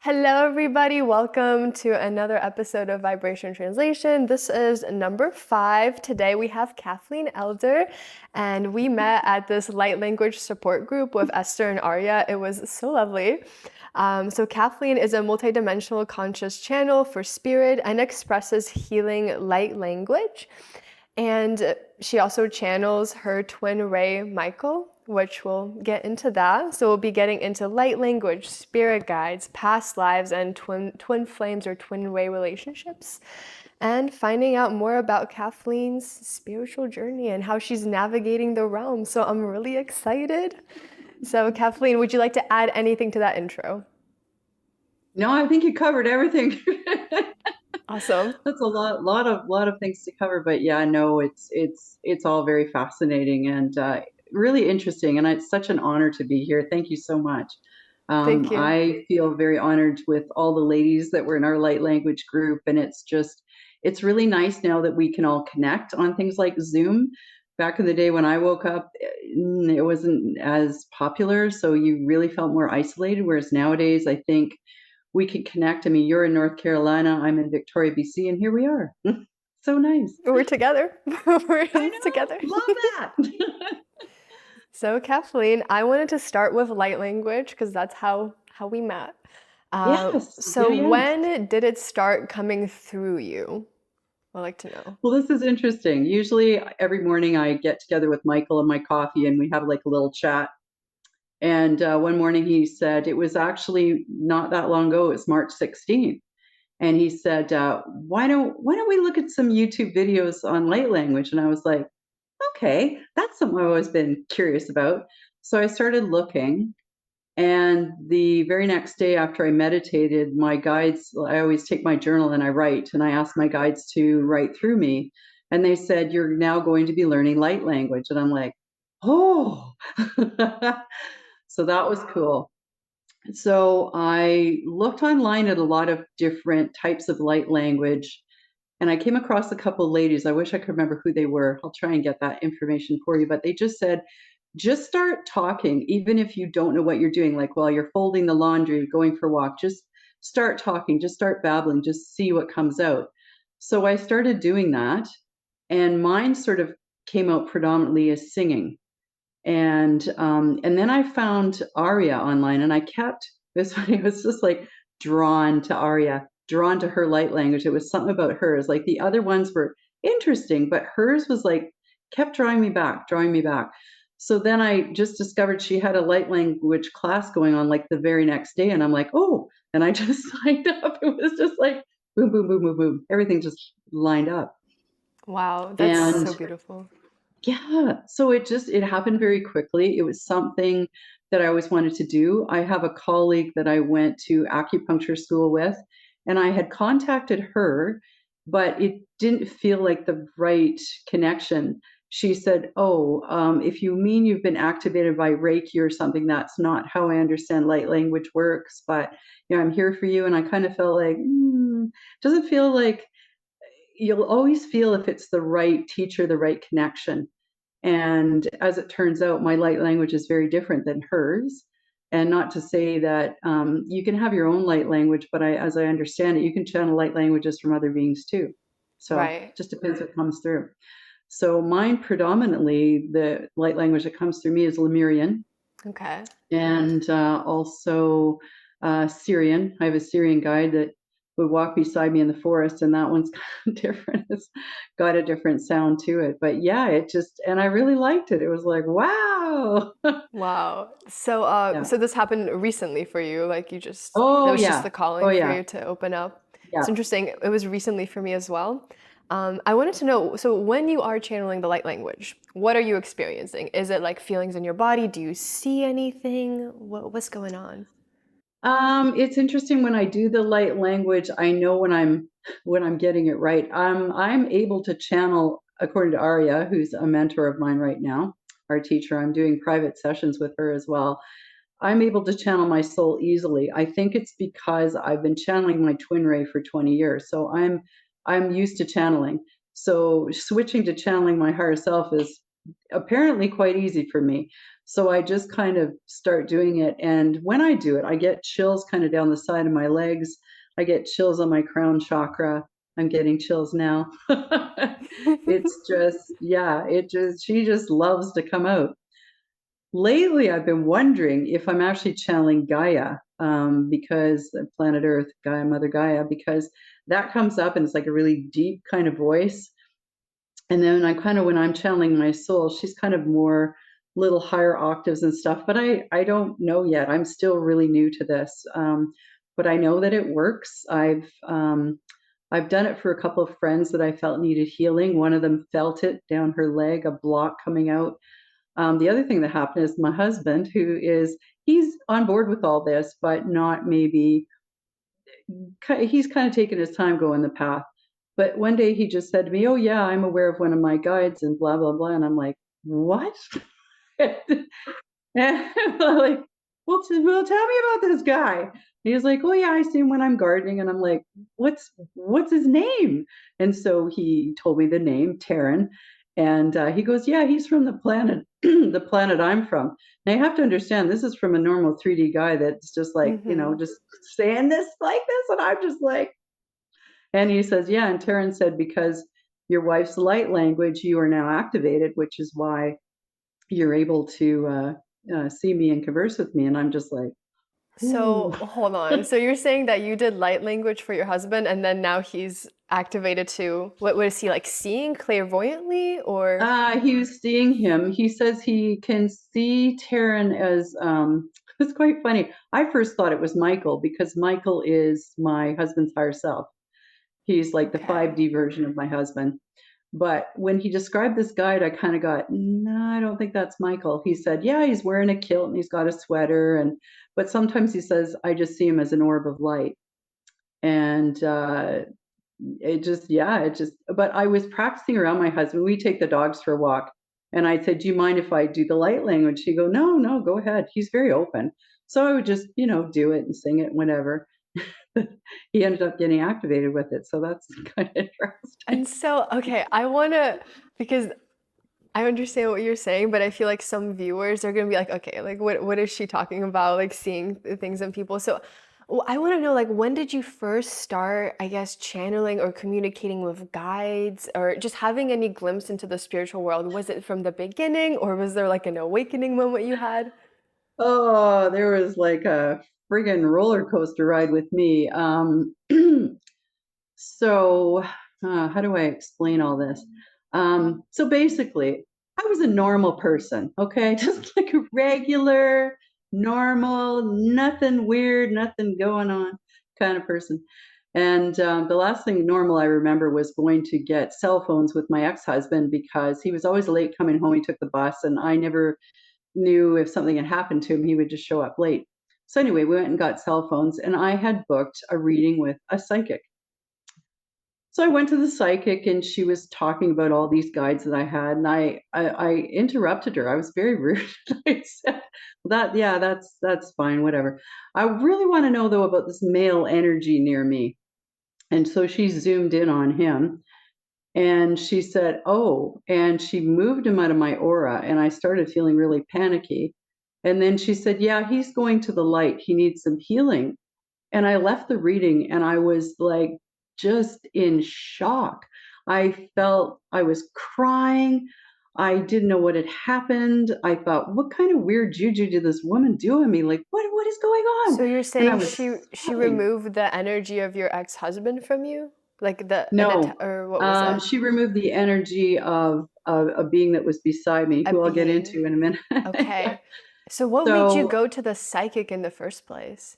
Hello, everybody. Welcome to another episode of Vibration Translation. This is number 5. Today we have Kathleen Elder, and we met at this light language support group with Esther and Arya. It was so lovely. So Kathleen is a multidimensional conscious channel for spirit and expresses healing light language. And she also channels her twin ray, Michael, which we'll get into that. So we'll be getting into light language, spirit guides, past lives, and twin flames or twin ray relationships, and finding out more about Kathleen's spiritual journey and how she's navigating the realm. So I'm really excited. So Kathleen, would you like to add anything to that intro? No, I think you covered everything. Awesome. That's a lot of things to cover, but yeah, no, it's all very fascinating and really interesting, and it's such an honor to be here. Thank you so much. Thank you. I feel very honored with all the ladies that were in our light language group, and it's really nice now that we can all connect on things like Zoom. Back in the day when I woke up, it wasn't as popular, so you really felt more isolated. Whereas nowadays, I think we can connect. I mean, you're in North Carolina, I'm in Victoria, BC, and here we are. So nice. We're together. We're I know. together. Love that. So Kathleen, I wanted to start with light language because that's how we met. Yes. So Yeah, yeah. when did it start coming through you? I'd like to know. Well, this is interesting. Usually every morning I get together with Michael and my coffee and we have like a little chat. And one morning he said, it was actually not that long ago, it was March 16th. And he said, why don't we look at some YouTube videos on light language? And I was like, okay, that's something I've always been curious about. So I started looking. And the very next day after I meditated, my guides, I always take my journal and I write, and I asked my guides to write through me. And they said, you're now going to be learning light language. And I'm like, oh, so that was cool. So I looked online at a lot of different types of light language, and I came across a couple of ladies. I wish I could remember who they were. I'll try and get that information for you. But they just said, just start talking, even if you don't know what you're doing. Like while you're folding the laundry, going for a walk, just start talking, just start babbling, just see what comes out. So I started doing that, and mine sort of came out predominantly as singing. And then I found Aria online, and I kept this. It was just like drawn to Aria, drawn to her light language. It was something about hers. Like the other ones were interesting, but hers was like kept drawing me back, drawing me back. So then I just discovered she had a light language class going on like the very next day, and I'm like, oh, and I just signed up. It was just like boom, boom, boom, boom, boom. Everything just lined up, Wow, that's so and beautiful. yeah, so it happened very quickly. It was something that I always wanted to do. I have a colleague that I went to acupuncture school with, and I had contacted her, but it didn't feel like the right connection. She said, "Oh, if you mean you've been activated by Reiki or something, that's not how I understand light language works. But I'm here for you." And I kind of felt like, doesn't feel like you'll always feel if it's the right teacher, the right connection. And as it turns out, my light language is very different than hers. And not to say that you can have your own light language, but as I understand it, you can channel light languages from other beings too. So Right. just depends what comes through. So mine predominantly, the light language that comes through me is Lemurian, Okay. and also Syrian. I have a Syrian guide that would walk beside me in the forest, and that one's kind of different. It's got a different sound to it. But yeah, and I really liked it. It was like, wow. Wow. So Yeah. so this happened recently for you, like that Oh was just yeah. the Oh calling for yeah. you to open up. It's Yeah. interesting. It was recently for me as well. I wanted to know, so when you are channeling the light language, what are you experiencing? Is it like feelings in your body? Do you see anything? What's going on? It's interesting when I do the light language, I know when I'm getting it right. I'm able to channel according to Arya, who's a mentor of mine right now, our teacher. I'm doing private sessions with her as well. I'm able to channel my soul easily. I think it's because I've been channeling my twin ray for 20 years. So I'm used to channeling. So switching to channeling my higher self is apparently quite easy for me. So I just kind of start doing it. And when I do it, I get chills kind of down the side of my legs. I get chills on my crown chakra. I'm getting chills now. It's just, yeah, she just loves to come out. Lately, I've been wondering if I'm actually channeling Gaia, because planet Earth, Gaia, Mother Gaia, because that comes up and it's like a really deep kind of voice. And then when I'm channeling my soul, she's kind of more little higher octaves and stuff. But I don't know yet. I'm still really new to this, but I know that it works. I've done it for a couple of friends that I felt needed healing. One of them felt it down her leg, a block coming out. The other thing that happened is my husband, he's on board with all this, but not maybe, he's kind of taken his time going the path. But one day he just said to me, "Oh, yeah, I'm aware of one of my guides and blah, blah, blah." And I'm like, "What?" And I'm like, well, tell me about this guy. And he was like, "Oh, yeah, I see him when I'm gardening." And I'm like, what's his name? And so he told me the name, Taryn. And he goes, "Yeah, he's from the planet, the planet I'm from." And I have to understand, this is from a normal 3D guy that's just like, Hmm. just saying this like this. And I'm just like, and he says, "Yeah." And Taryn said, "Because your wife's light language, you are now activated, which is why you're able to see me and converse with me." And I'm just like, So ooh. hold on. So you're saying that you did light language for your husband, and then now he's activated too. What is he like seeing clairvoyantly or? He was seeing him. He says he can see Taryn as, it's quite funny. I first thought it was Michael because Michael is my husband's higher self. He's like the Okay. 5D version of my husband. But when he described this guide, I kind of got, no, I don't think that's Michael. He said, "Yeah, he's wearing a kilt and he's got a sweater." But sometimes he says, "I just see him as an orb of light." And but I was practicing around my husband. We take the dogs for a walk. And I said, "Do you mind if I do the light language?" He go, "No, no, go ahead." He's very open. So I would just, do it and sing it, whatever. He ended up getting activated with it. So that's kind of interesting. And so, okay, I want to, because I understand what you're saying, but I feel like some viewers are gonna be like, okay, like what is she talking about? Like seeing things in people. So I want to know, like, when did you first start, I guess, channeling or communicating with guides or just having any glimpse into the spiritual world? Was it from the beginning or was there like an awakening moment you had? Oh, there was like a friggin' roller coaster ride with me. So, how do I explain all this? So basically, I was a normal person, okay? Just like a regular, normal, nothing weird, nothing going on kind of person. And the last thing normal I remember was going to get cell phones with my ex husband because he was always late coming home. He took the bus, and I never knew if something had happened to him, he would just show up late. So, anyway, we went and got cell phones, and I had booked a reading with a psychic. So I went to the psychic and she was talking about all these guides that I had, and I interrupted her. I was very rude. I said, "That yeah, that's fine, whatever. I really want to know though about this male energy near me." And so she zoomed in on him and she said, "Oh," and she moved him out of my aura and I started feeling really panicky. And then she said, "Yeah, he's going to the light. He needs some healing." And I left the reading and I was like just in shock. I felt I was crying. I didn't know what had happened. I thought, what kind of weird juju did this woman do on me? Like, what is going on? So you're And I saying was she sobbing. removed the energy of your ex-husband from you? Like No, or what was it? she removed the energy of a being that was beside me, A who I'll get being. into in a minute. Yeah. Okay. So what made you So go to the psychic in the first place?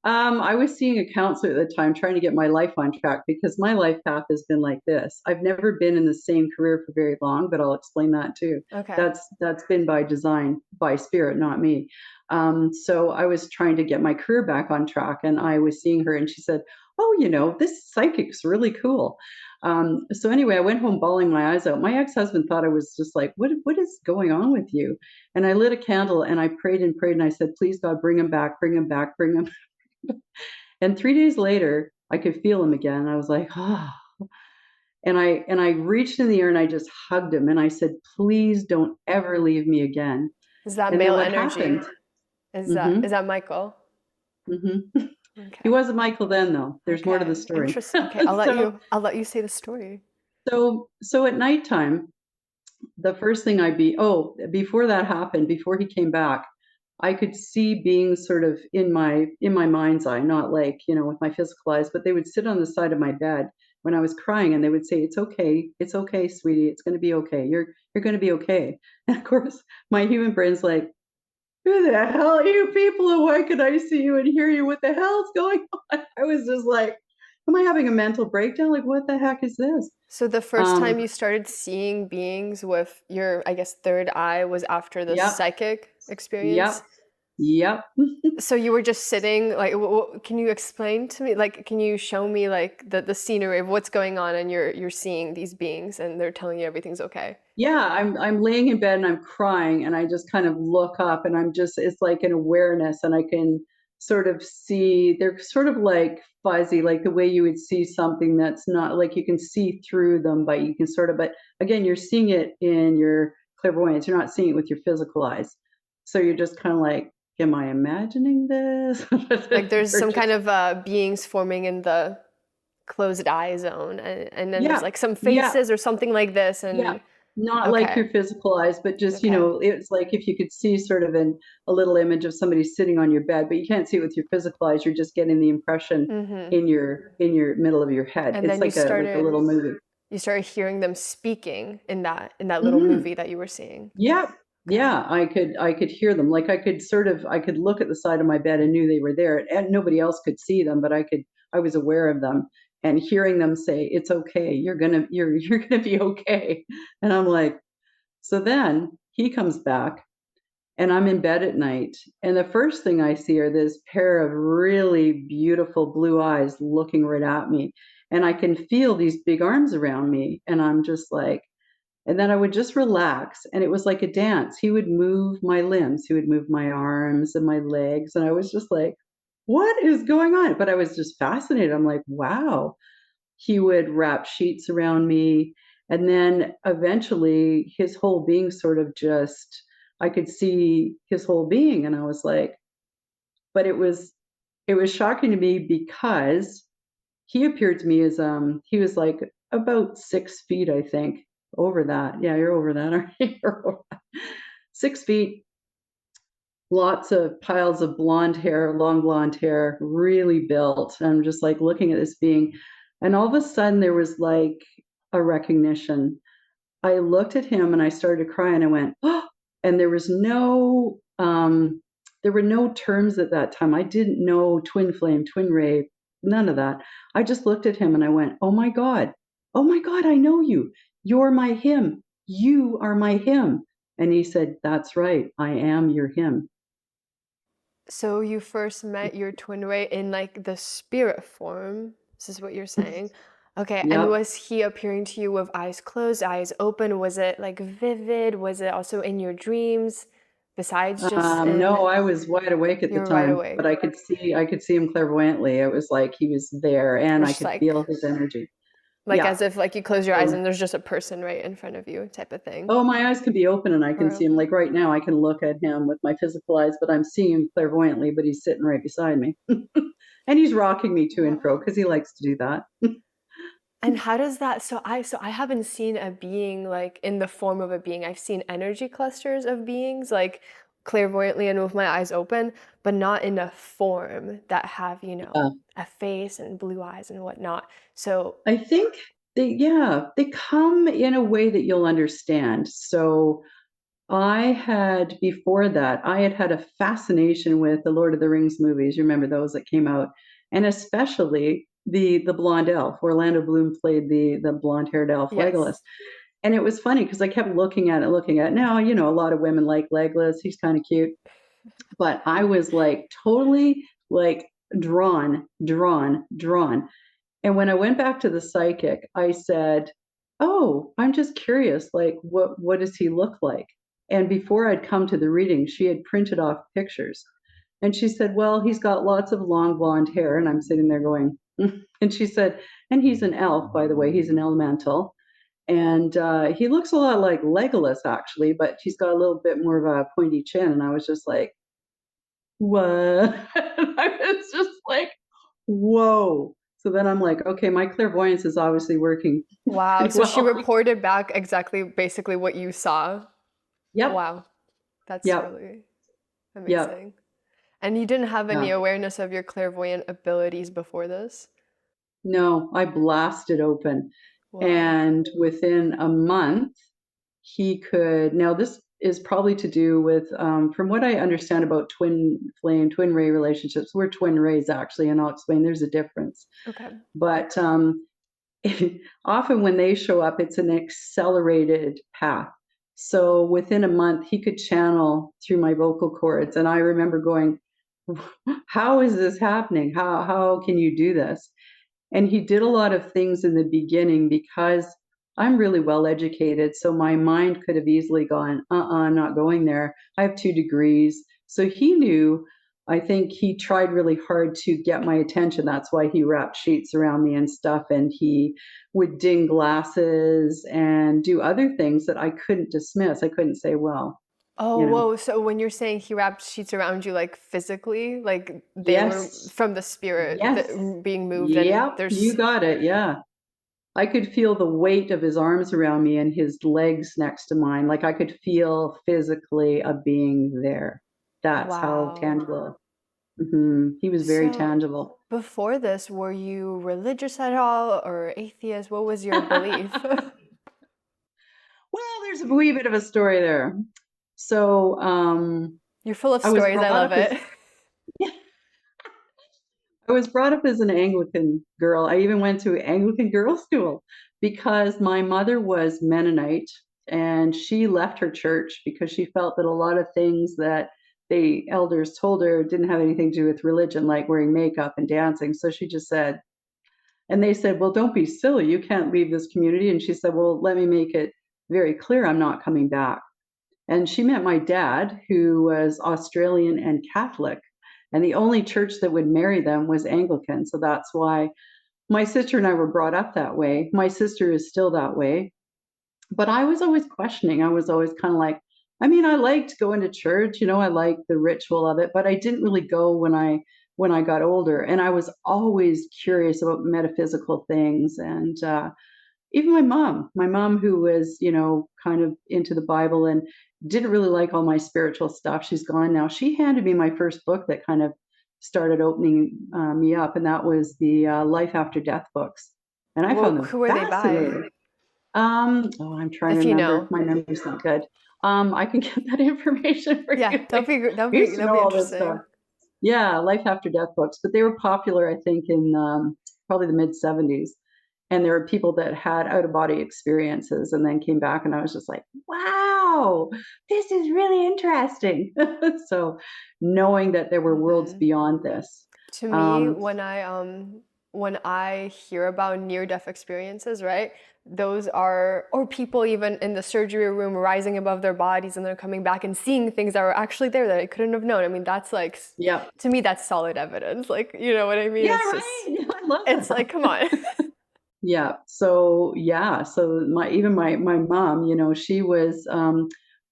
I was seeing a counselor at the time trying to get my life on track because my life path has been like this. I've never been in the same career for very long, but I'll explain that too. Okay. That's been by design, by spirit, not me. So I was trying to get my career back on track, and I was seeing her, and she said, "Oh, this psychic's really cool." So anyway, I went home bawling my eyes out. My ex-husband thought I was just like, what is going on with you?" And I lit a candle and I prayed and prayed and I said, "Please God, bring him back, bring him back, bring him." And 3 days later, I could feel him again. I was like, "Ah." And I reached in the air and I just hugged him and I said, "Please don't ever leave me again." Is that And then male what energy? happened? Is that Mm-hmm. is that Michael? Mm-hmm. He Okay. wasn't Michael then, though. There's more to the Okay. story. Interesting. Okay, So, I'll let you say the story. so at nighttime, the first thing before that happened, before he came back, I could see beings sort of in my mind's eye, not like, with my physical eyes, but they would sit on the side of my bed when I was crying and they would say, it's okay, sweetie, it's gonna be okay. You're gonna be okay. And of course, my human brain's like, who the hell are you people? And why can I see you and hear you? What the hell's going on? I was just like, am I having a mental breakdown? Like, what the heck is this? So the first Um, time you started seeing beings with your, I guess, third eye was after the yep, psychic experience? yep, yep. So you were just sitting, like, can you explain to me, like, can you show me like the scenery of what's going on and you're seeing these beings and they're telling you everything's okay? Yeah, I'm laying in bed and I'm crying and I just kind of look up and it's like an awareness and I can sort of see they're sort of like fuzzy, like the way you would see something that's not like you can see through them, but you can sort of but again, you're seeing it in your clairvoyance. You're not seeing it with your physical eyes. So you're just kind of like, am I imagining this? Like there's Or some kind just of beings forming in the closed eye zone, and then there's yeah, like some yeah. faces or something like this, Yeah, and not like okay, your physical eyes, but just, okay. it's like if you could see sort of a little image of somebody sitting on your bed, but you can't see it with your physical eyes, you're just getting the impression Hmm. in your middle of your head. And It's then like a little movie. you started hearing them speaking in that little Mhm. movie that you were seeing. Yeah. Okay. Yeah, I could hear them. Like I could look at the side of my bed and knew they were there, and nobody else could see them, but I was aware of them and hearing them say, "It's okay. You're gonna be okay." And I'm like, so then he comes back and I'm in bed at night. And the first thing I see are this pair of really beautiful blue eyes looking right at me. And I can feel these big arms around me. And I'm just like, and then I would just relax. And it was like a dance. He would move my limbs, he would move my arms and my legs. And I was just like, what is going on? But I was just fascinated. I'm like, wow. He would wrap sheets around me. And then eventually his whole being sort of just, I could see his whole being. And I was like, but it was shocking to me because he appeared to me as, he was like about 6 feet, I think, over that. Yeah, you're over that, aren't you? 6 feet, lots of piles of blonde hair, long blonde hair, really built. I'm just like looking at this being. And all of a sudden, there was like a recognition. I looked at him and I started to cry and I went, oh, and there were no terms at that time. I didn't know twin flame, twin ray, none of that. I just looked at him and I went, oh my God, I know you. You're my him. You are my him. And he said, that's right. I am your him. So you first met your twin ray in like the spirit form. This is what you're saying. Okay, and Yep. was he appearing to you with eyes closed, eyes open? Was it like vivid? Was it also in your dreams besides just No, in I was wide awake at the you're right time, awake? but I could see him clairvoyantly. It was like he was there and I It's could like feel his energy. as Yeah. if like you close your eyes So, and there's just a person right in front of you type of thing. oh, my eyes can be open and I can Or see him. open. Like right now, I can look at him with my physical eyes, but I'm seeing him clairvoyantly, but he's sitting right beside me. And he's rocking me to and fro Wow. because he likes to do that. And how does that so I haven't seen a being like in the form of a being. I've seen energy clusters of beings like clairvoyantly and with my eyes open, but not in a form that have, Yeah. a face and blue eyes and whatnot. So I think they come in a way that you'll understand. So before that, I had had a fascination with the Lord of the Rings movies. You remember those that came out, and especially the blonde elf. Orlando Bloom played the blonde-haired elf Legolas, yes. and it was funny because I kept looking at it. Now, a lot of women like Legolas. He's kind of cute, but I was like totally like drawn, drawn, drawn. And when I went back to the psychic, I said, "Oh, I'm just curious, like what does he look like?" And before I'd come to the reading, she had printed off pictures. And she said, "Well, he's got lots of long blonde hair." And I'm sitting there going, and she said, "And he's an elf, by the way, he's an elemental." And he looks a lot like Legolas, actually, but he's got a little bit more of a pointy chin. And I was just like, what? I was just like, whoa. So then I'm like, okay, my clairvoyance is obviously working Wow. pretty So she well. reported back exactly basically what you saw. Yep. Wow. That's Yep. really Yep. amazing. And you didn't have any Yeah. awareness of your clairvoyant abilities before this? No, I blasted open. Wow. And within a month, he could. Now, this is probably to do with, from what I understand about twin flame, twin ray relationships, we're twin rays actually, and I'll explain there's a difference. Okay. But often when they show up, it's an accelerated path. So within a month, he could channel through my vocal cords. And I remember going, how is this happening? How can you do this? And he did a lot of things in the beginning because I'm really well educated. So my mind could have easily gone, I'm not going there. I have 2 degrees. So he knew, I think he tried really hard to get my attention. That's why he wrapped sheets around me and stuff. And he would ding glasses and do other things that I couldn't dismiss. I couldn't say, well, Oh, you know, whoa. So when you're saying he wrapped sheets around you, like physically, like they were yes, from the spirit yes, being moved, and yep, you there's, got it. Yeah. I could feel the weight of his arms around me and his legs next to mine. Like I could feel physically a being there. That's how wow. tangible. He was very So tangible. before this, were you religious at all or atheist? What was your belief? Well, there's a wee bit of a story there. So You're full of I was stories. brought I love up as it. I was brought up as an Anglican girl. I even went to Anglican girls' school because my mother was Mennonite and she left her church because she felt that a lot of things that the elders told her didn't have anything to do with religion, like wearing makeup and dancing. So she just said, and they said, well, don't be silly. You can't leave this community. And she said, well, let me make it very clear I'm not coming back. And she met my dad, who was Australian and Catholic. And the only church that would marry them was Anglican. So that's why my sister and I were brought up that way. My sister is still that way. But I was always questioning. I was always kind of like, I mean, I liked going to church, I liked the ritual of it, but I didn't really go when I got older. And I was always curious about metaphysical things. And even my mom who was, kind of into the Bible and didn't really like all my spiritual stuff. She's gone now. She handed me my first book that kind of started opening me up, and that was the Life After Death books. And I found Well, them who were they by? fascinating. I'm trying to If you remember. know. My memory's not good. I can get that information for Yeah, you. I used to that'd know be all this stuff. interesting. Yeah, Life After Death books, but they were popular, I think, in probably the mid 70s. And there were people that had out of body experiences and then came back, and I was just like, wow, this is really interesting. So, knowing that there were worlds Hmm. beyond this. To me, Um, when I hear about near-death experiences, right? Those are, or people even in the surgery room rising above their bodies and they're coming back and seeing things that were actually there that I couldn't have known. I mean, that's like, yeah. to me, that's solid evidence. Like, you know what I mean? Yeah, It's right. just, I love it's like, that. come on. Yeah. So yeah. So my mom, she was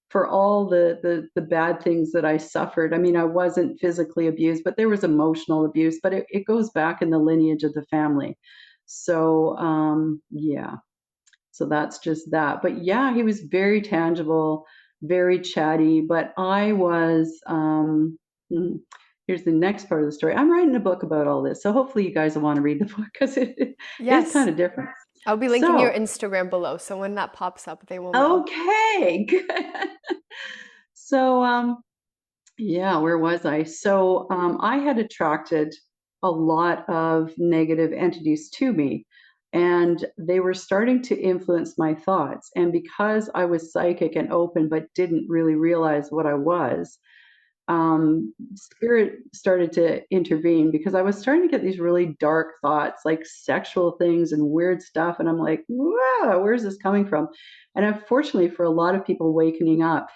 for all the bad things that I suffered. I mean, I wasn't physically abused, but there was emotional abuse. But it goes back in the lineage of the family. So yeah. So that's just that. But yeah, he was very tangible, very chatty. But I was. Hmm, here's the next part of the story. I'm writing a book about all this, so hopefully you guys will want to read the book because it is Yes, kind of different. I'll be linking your So, Instagram below, so when that pops up, they will know. okay, good. So, yeah, where was I? So, I had attracted a lot of negative entities to me, and they were starting to influence my thoughts. And because I was psychic and open, but didn't really realize what I was, spirit started to intervene because I was starting to get these really dark thoughts, like sexual things and weird stuff. And I'm like, wow, where's this coming from? And unfortunately, for a lot of people wakening up,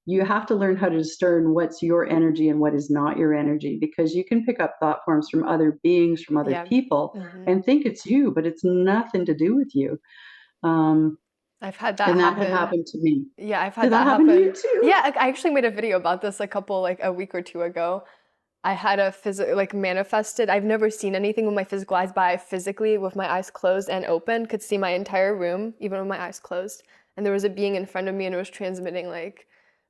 you have to learn how to discern what's your energy and what is not your energy because you can pick up thought forms from other beings, from other Yeah. people, Hmm. and think it's you, but it's nothing to do with you. Um, I've had that And that had happen. happened to me. Yeah, I've had Did that that happen to you happen. too? Yeah, I actually made a video about this a week or two ago. I had a manifested. I've never seen anything with my physical eyes, but I physically, with my eyes closed and open, could see my entire room, even with my eyes closed. And there was a being in front of me, and it was transmitting like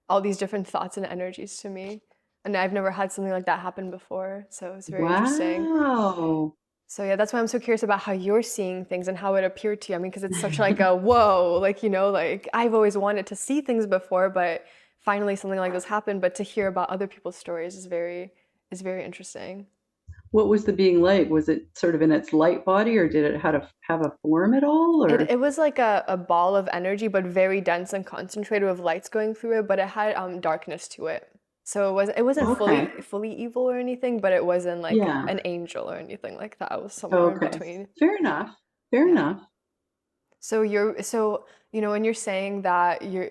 all these different thoughts and energies to me. And I've never had something like that happen before, so it's very interesting. Wow. So yeah, that's why I'm so curious about how you're seeing things and how it appeared to you. I mean, because it's such like a whoa, like like I've always wanted to see things before, but finally something like this happened. But to hear about other people's stories is very interesting. What was the being like? Was it sort of in its light body, or did it have a form at all? It Or was like a ball of energy, but very dense and concentrated with lights going through it, but it had darkness to it. So it wasn't okay, fully evil or anything, but it wasn't like yeah, an angel or anything like that. It was somewhere in okay, between. fair enough, fair Yeah. enough. When you're saying that you're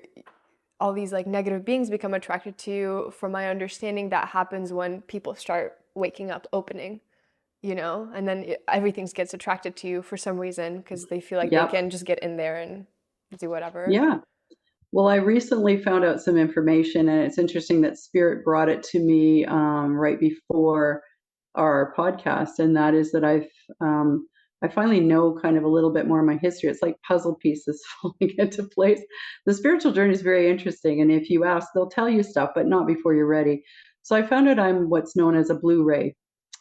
all these like negative beings become attracted to you, from my understanding, that happens when people start waking up, opening, and then everything gets attracted to you for some reason because they feel like they Yep, can just get in there and do whatever. yeah. Well, I recently found out some information, and it's interesting that Spirit brought it to me right before our podcast, and that is that I finally know kind of a little bit more of my history. It's like puzzle pieces falling into place. The spiritual journey is very interesting, and if you ask, they'll tell you stuff, but not before you're ready. So I found out I'm what's known as a blue ray.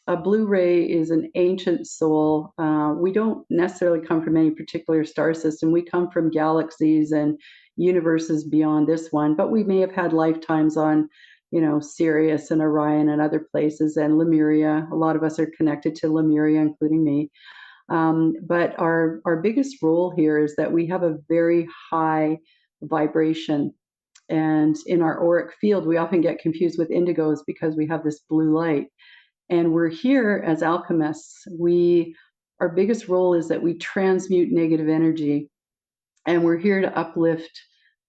A blue ray is an ancient soul. We don't necessarily come from any particular star system. We come from galaxies and universes beyond this one, but we may have had lifetimes on, Sirius and Orion and other places and Lemuria. A lot of us are connected to Lemuria, including me. But our biggest role here is that we have a very high vibration. And in our auric field, we often get confused with indigos because we have this blue light. And we're here as alchemists. Our biggest role is that we transmute negative energy, and we're here to uplift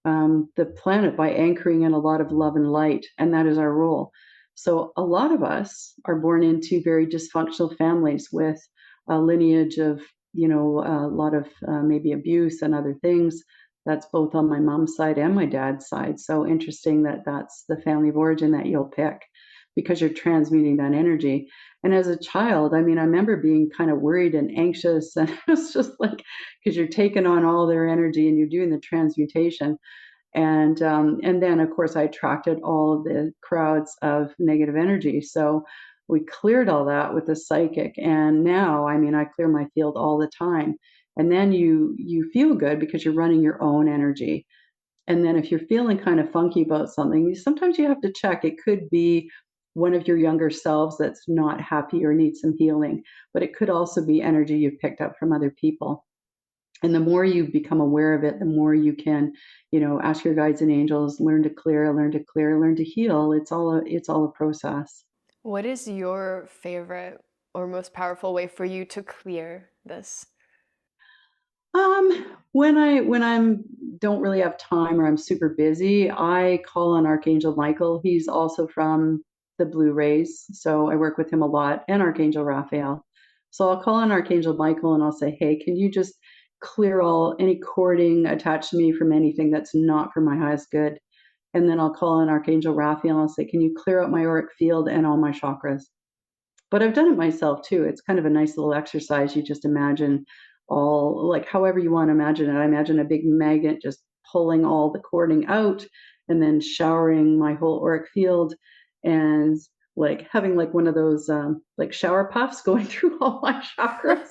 the planet by anchoring in a lot of love and light, and that is our role. So a lot of us are born into very dysfunctional families with a lineage of, a lot of maybe abuse and other things. That's both on my mom's side and my dad's side. So interesting that that's the family of origin that you'll pick because you're transmuting that energy. And as a child, I mean, I remember being kind of worried and anxious, and it was just like, because you're taking on all their energy and you're doing the transmutation. And then, of course, I attracted all of the crowds of negative energy. So we cleared all that with the psychic. And now, I mean, I clear my field all the time. And then you feel good because you're running your own energy. And then if you're feeling kind of funky about something, sometimes you have to check. It could be one of your younger selves that's not happy or needs some healing, but it could also be energy you've picked up from other people. And the more you become aware of it, the more you can, ask your guides and angels, learn to clear, learn to clear, learn to heal. It's all a process. What is your favorite or most powerful way for you to clear this? When I'm don't really have time or I'm super busy, I call on Archangel Michael. He's also from the Blue Rays, so I work with him a lot, and Archangel Raphael. So I'll call on Archangel Michael and I'll say, "Hey, can you just clear all any cording attached to me from anything that's not for my highest good?" And then I'll call on Archangel Raphael and I'll say, "Can you clear out my auric field and all my chakras?" But I've done it myself too. It's kind of a nice little exercise. You just imagine all, like, however you want to imagine it. I imagine a big magnet just pulling all the cording out and then showering my whole auric field and like having like one of those like shower puffs going through all my chakras,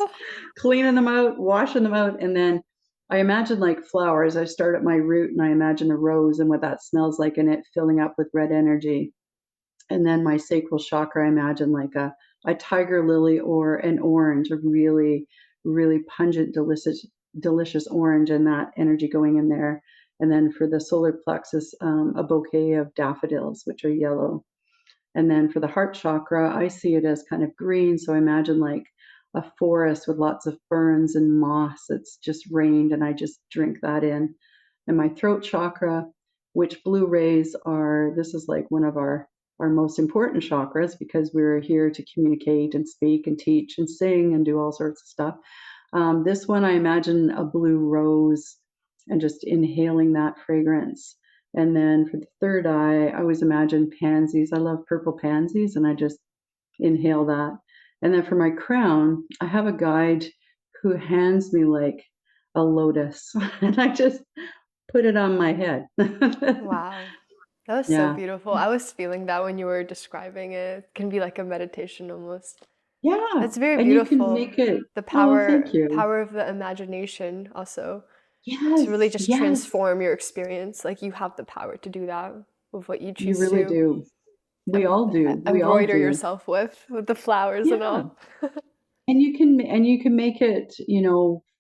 cleaning them out, washing them out. And then I imagine like flowers. I start at my root and I imagine a rose and what that smells like and it filling up with red energy. And then my sacral chakra, I imagine like a tiger lily or an orange, a really, really pungent, delicious orange, and that energy going in there. And then for the solar plexus, a bouquet of daffodils, which are yellow. And then for the heart chakra, I see it as kind of green. So I imagine like a forest with lots of ferns and moss. It's just rained, and I just drink that in. And my throat chakra, which blue rays are, this is like one of our most important chakras because we're here to communicate and speak and teach and sing and do all sorts of stuff. This one, I imagine a blue rose and just inhaling that fragrance. And then for the third eye, I always imagine pansies. I love purple pansies, and I just inhale that. And then for my crown, I have a guide who hands me like a lotus, and I just put it on my head. Wow. That was so Yeah. beautiful. I was feeling that when you were describing it. It can be like a meditation almost. Yeah. That's very And you can beautiful. make it, The oh, thank power you. power of the imagination also to really Yes, just yes, transform your experience. Like you have the power to do that with what you you choose really to do. We em- all do. We all embroider do. yourself with the flowers and Yeah. all. And you can make it,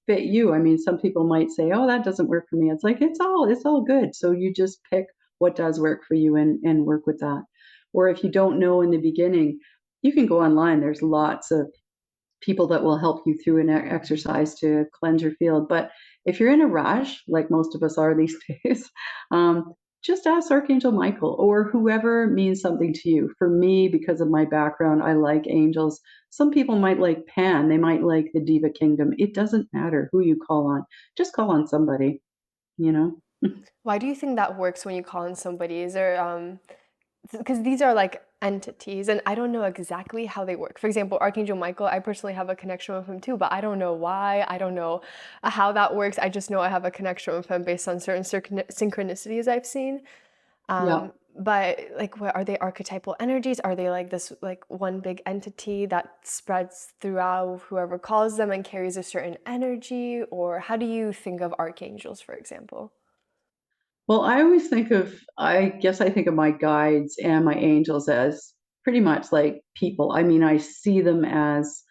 fit you. I mean, some people might say, "Oh, that doesn't work for me." It's like it's all good. So you just pick what does work for you and work with that. Or if you don't know in the beginning, you can go online. There's lots of people that will help you through an exercise to cleanse your field. But if you're in a rush, like most of us are these days, just ask Archangel Michael or whoever means something to you. For me, because of my background, I like angels. Some people might like Pan, they might like the Diva Kingdom. It doesn't matter who you call on, just call on somebody, you know? Why do you think that works when you call in somebody? Is there because these are like entities and I don't know exactly how they work. For example, Archangel Michael, I personally have a connection with him too, but I don't know why. I don't know how that works. I just know I have a connection with him based on certain synchronicities I've seen. Yeah. But like, what are they archetypal energies? Are they like this like one big entity that spreads throughout whoever calls them and carries a certain energy? Or how do you think of archangels, for example? Well, I guess I think of my guides and my angels as pretty much like people. I mean, I see them as,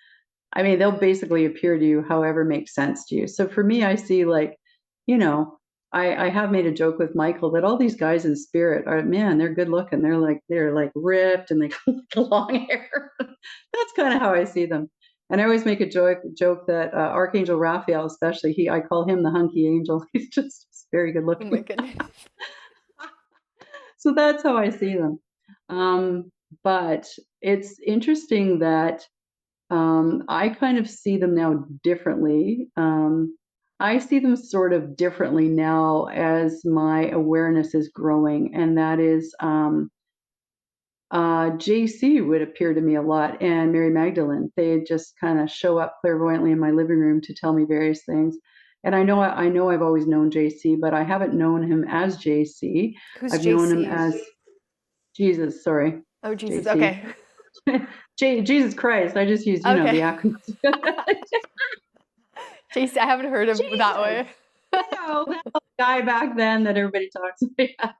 they'll basically appear to you however makes sense to you. So for me, I see like, you know, I have made a joke with Michael that all these guys in spirit are, man, they're good looking. They're like ripped and they got like long hair. That's kind of how I see them. And I always make a joke that Archangel Raphael, especially, I call him the hunky angel. He's very good Oh my looking. goodness. So that's how I see them. But it's interesting that I kind of see them now differently. I see them sort of differently now as my awareness is growing, and that is JC would appear to me a lot, and Mary Magdalene. They just kind of show up clairvoyantly in my living room to tell me various things. And I know I've always known JC, but I haven't known him as JC. Who's I've known him JC? as Jesus. Sorry, Oh, Jesus. JC. Okay. Jesus Christ. I just used, the Okay. acronym. JC, I haven't heard him that Jesus. way. That guy back then that everybody talks about.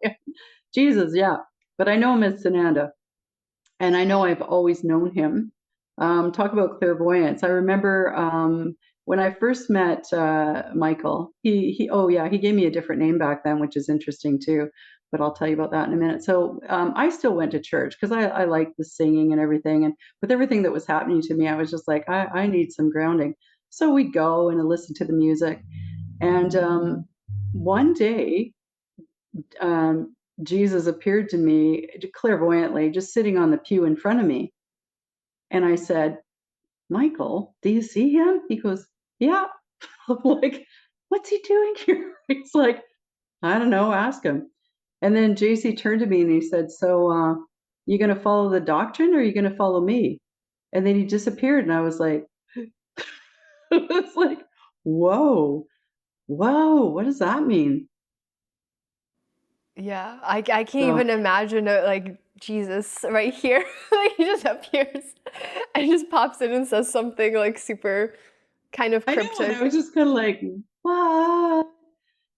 Jesus, yeah. But I know him as Sananda, and I know I've always known him. Talk about clairvoyance. I remember when I first met Michael. Oh yeah, he gave me a different name back then, which is interesting too. But I'll tell you about that in a minute. So I still went to church because I liked the singing and everything. And with everything that was happening to me, I was just like, I need some grounding. So we'd go and listen to the music. And one day, um, Jesus appeared to me clairvoyantly, just sitting on the pew in front of me. And I said, Michael, do you see him? He goes, yeah. I'm like, what's he doing here? He's like, I don't know, ask him. And then JC turned to me and he said, so you going to follow the doctrine or are you going to follow me? And then he disappeared. And I was like, it's like, whoa, whoa, what does that mean? Yeah, I can't So even imagine it like Jesus right here. Like he just appears and just pops in and says something like super kind of I know, and I was cryptic. just kind of like, what?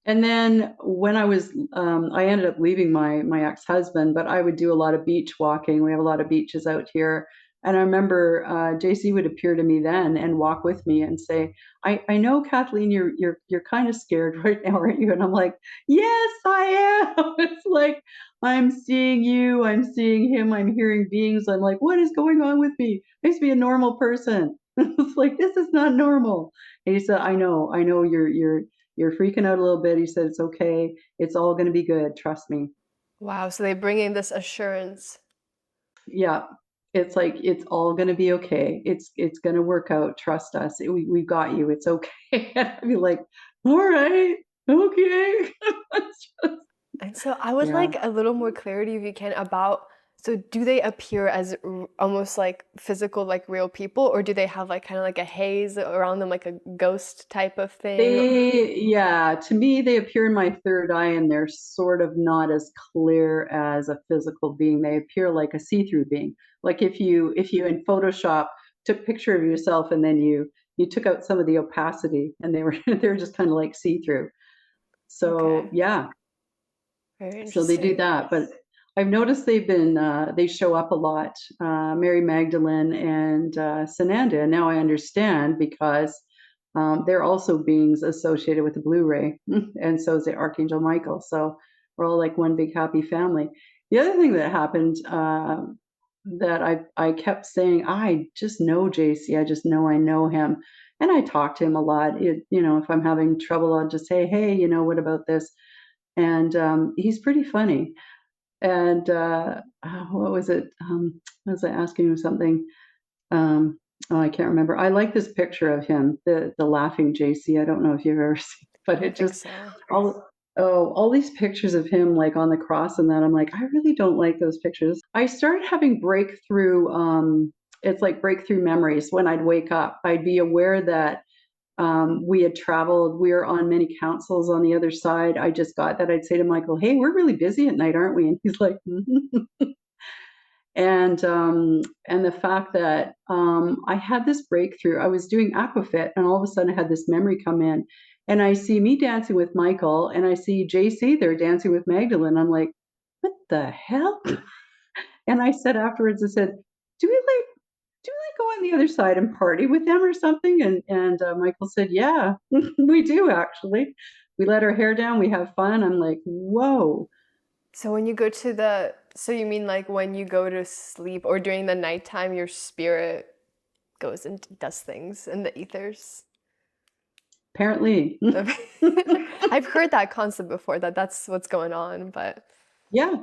And then when I ended up leaving my ex-husband, but I would do a lot of beach walking. We have a lot of beaches out here. And I remember JC would appear to me then and walk with me and say, I know, Kathleen, you're kind of scared right now, aren't you? And I'm like, yes, I am. It's like, I'm seeing you, I'm seeing him, I'm hearing beings. I'm like, what is going on with me? I used to be a normal person. It's like, this is not normal. And he said, I know you're freaking out a little bit. He said, it's okay. It's all going to be good. Trust me. Wow, so they bring in this assurance. Yeah. It's like, it's all going to be okay. It's going to work out. Trust us. We got you. It's okay. And I'd be like, all right. Okay. And so I would Yeah. like a little more clarity if you can about, so do they appear as almost like physical, like real people, or do they have like kind of like a haze around them, like a ghost type of thing? Yeah, to me, they appear in my third eye and they're sort of not as clear as a physical being. They appear like a see-through being. Like if you in Photoshop took a picture of yourself and then you took out some of the opacity and they were they were just kind of like see-through. So Okay, yeah, very so they do interesting. that. But I've noticed they show up a lot, Mary Magdalene and Sananda. And now I understand because they're also beings associated with the Blu-ray, and so is the Archangel Michael. So we're all like one big happy family. The other thing that happened that I kept saying, I just know JC. I just know I know him, and I talk to him a lot. If I'm having trouble, I'll just say, hey, what about this? And he's pretty funny. And what was it? Was I asking him something? Um, oh, I can't remember. I like this picture of him, the laughing JC. I don't know if you've ever seen, I but don't it think just so. all these pictures of him like on the cross and that. I'm like, I really don't like those pictures. I started having breakthrough. It's like breakthrough memories when I'd wake up. I'd be aware that we had traveled. We were on many councils on the other side. I just got that. I'd say to Michael, "Hey, we're really busy at night, aren't we?" And he's like, "Mhm." And the fact that I had this breakthrough. I was doing aquafit, and all of a sudden, I had this memory come in, and I see me dancing with Michael, and I see JC there dancing with Magdalene. I'm like, "What the hell?" And I said afterwards, I said, "Do we like?" Do we like go on the other side and party with them or something? And Michael said, yeah, we do actually. We let our hair down. We have fun. I'm like, whoa. So when you go to so you mean like when you go to sleep or during the nighttime, your spirit goes and does things in the ethers? Apparently. I've heard that concept before, that that's what's going on, but Yeah.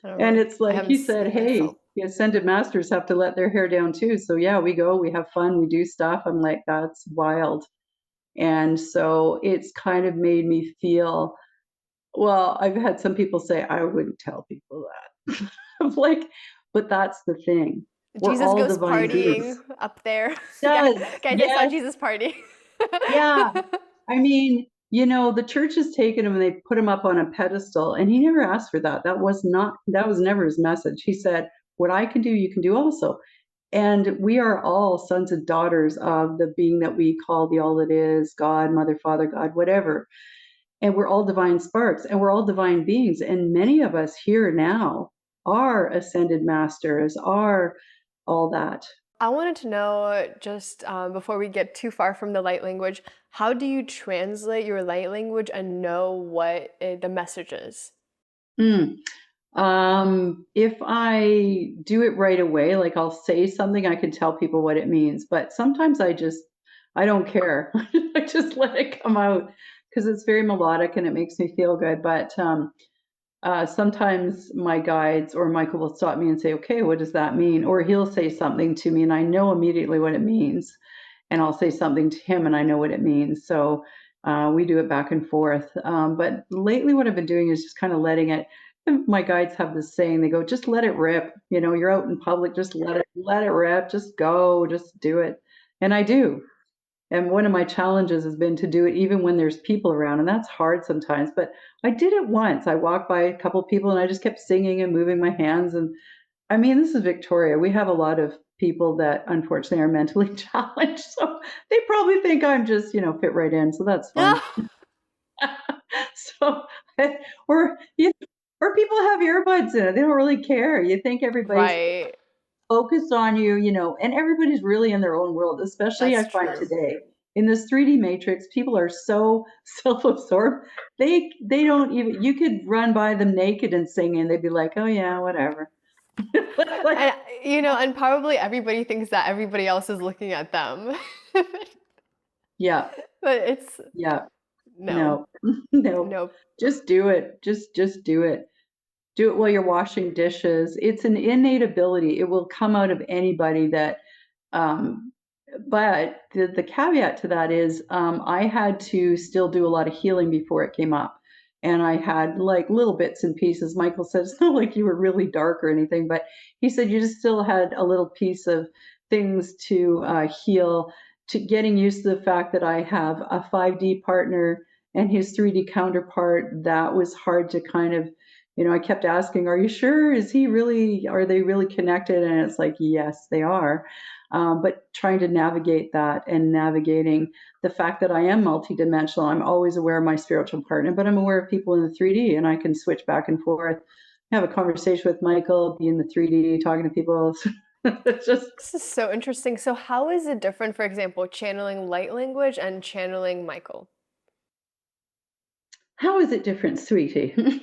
I don't And know. it's I like haven't he said, seen it hey, myself. the ascended masters have to let their hair down too. So yeah, we go, we have fun, we do stuff. I'm like, that's wild. And so it's kind of made me feel, well, I've had some people say, I wouldn't tell people that. I'm like, but that's the thing. We're Jesus all goes divine beings. partying up there. Does. Guys, I saw Yes. Jesus party. Yeah. I mean, the church has taken him and they put him up on a pedestal, and he never asked for that. That was never his message. He said, what I can do, you can do also. And we are all sons and daughters of the being that we call the all that is, God, Mother, Father, God, whatever. And we're all divine sparks and we're all divine beings. And many of us here now are ascended masters, are all that. I wanted to know, just before we get too far from the light language, how do you translate your light language and know what the message is? Mm. If I do it right away, like I'll say something, I can tell people what it means. But sometimes I don't care. I just let it come out because it's very melodic and it makes me feel good. But sometimes my guides or Michael will stop me and say, okay, what does that mean? Or he'll say something to me and I know immediately what it means. And I'll say something to him and I know what it means. So we do it back and forth. But lately, what I've been doing is just kind of letting it. And my guides have this saying, they go, just let it rip. You're out in public, just let it rip, just go, just do it. And I do. And one of my challenges has been to do it even when there's people around, and that's hard sometimes. But I did it once. I walked by a couple of people and I just kept singing and moving my hands. And I mean, this is Victoria. We have a lot of people that unfortunately are mentally challenged. So they probably think I'm just, fit right in. So that's fine. So, or, or people have earbuds in it. They don't really care. You think everybody's Right. focused on you, and everybody's really in their own world, especially That's I find true. today. In this 3D matrix, people are so self-absorbed. They don't even, you could run by them naked and sing and they'd be like, oh yeah, whatever. It's like, And and probably everybody thinks that everybody else is looking at them. yeah, But it's yeah, no. no, no. Nope. Just do it. Just do it. Do it while you're washing dishes. It's an innate ability. It will come out of anybody that um, but the caveat to that is I had to still do a lot of healing before it came up. And I had like little bits and pieces. Michael said, it's not like you were really dark or anything, but he said you just still had a little piece of things to heal, to getting used to the fact that I have a 5D partner and his 3D counterpart. That was hard to kind of, I kept asking, are you sure? Are they really connected? And it's like, yes, they are. But trying to navigate that and navigating the fact that I am multidimensional. I'm always aware of my spiritual partner, but I'm aware of people in the 3D, and I can switch back and forth, have a conversation with Michael, be in the 3D, talking to people. It's just, This is so interesting. So how is it different, for example, channeling light language and channeling Michael? how is it different, sweetie? Do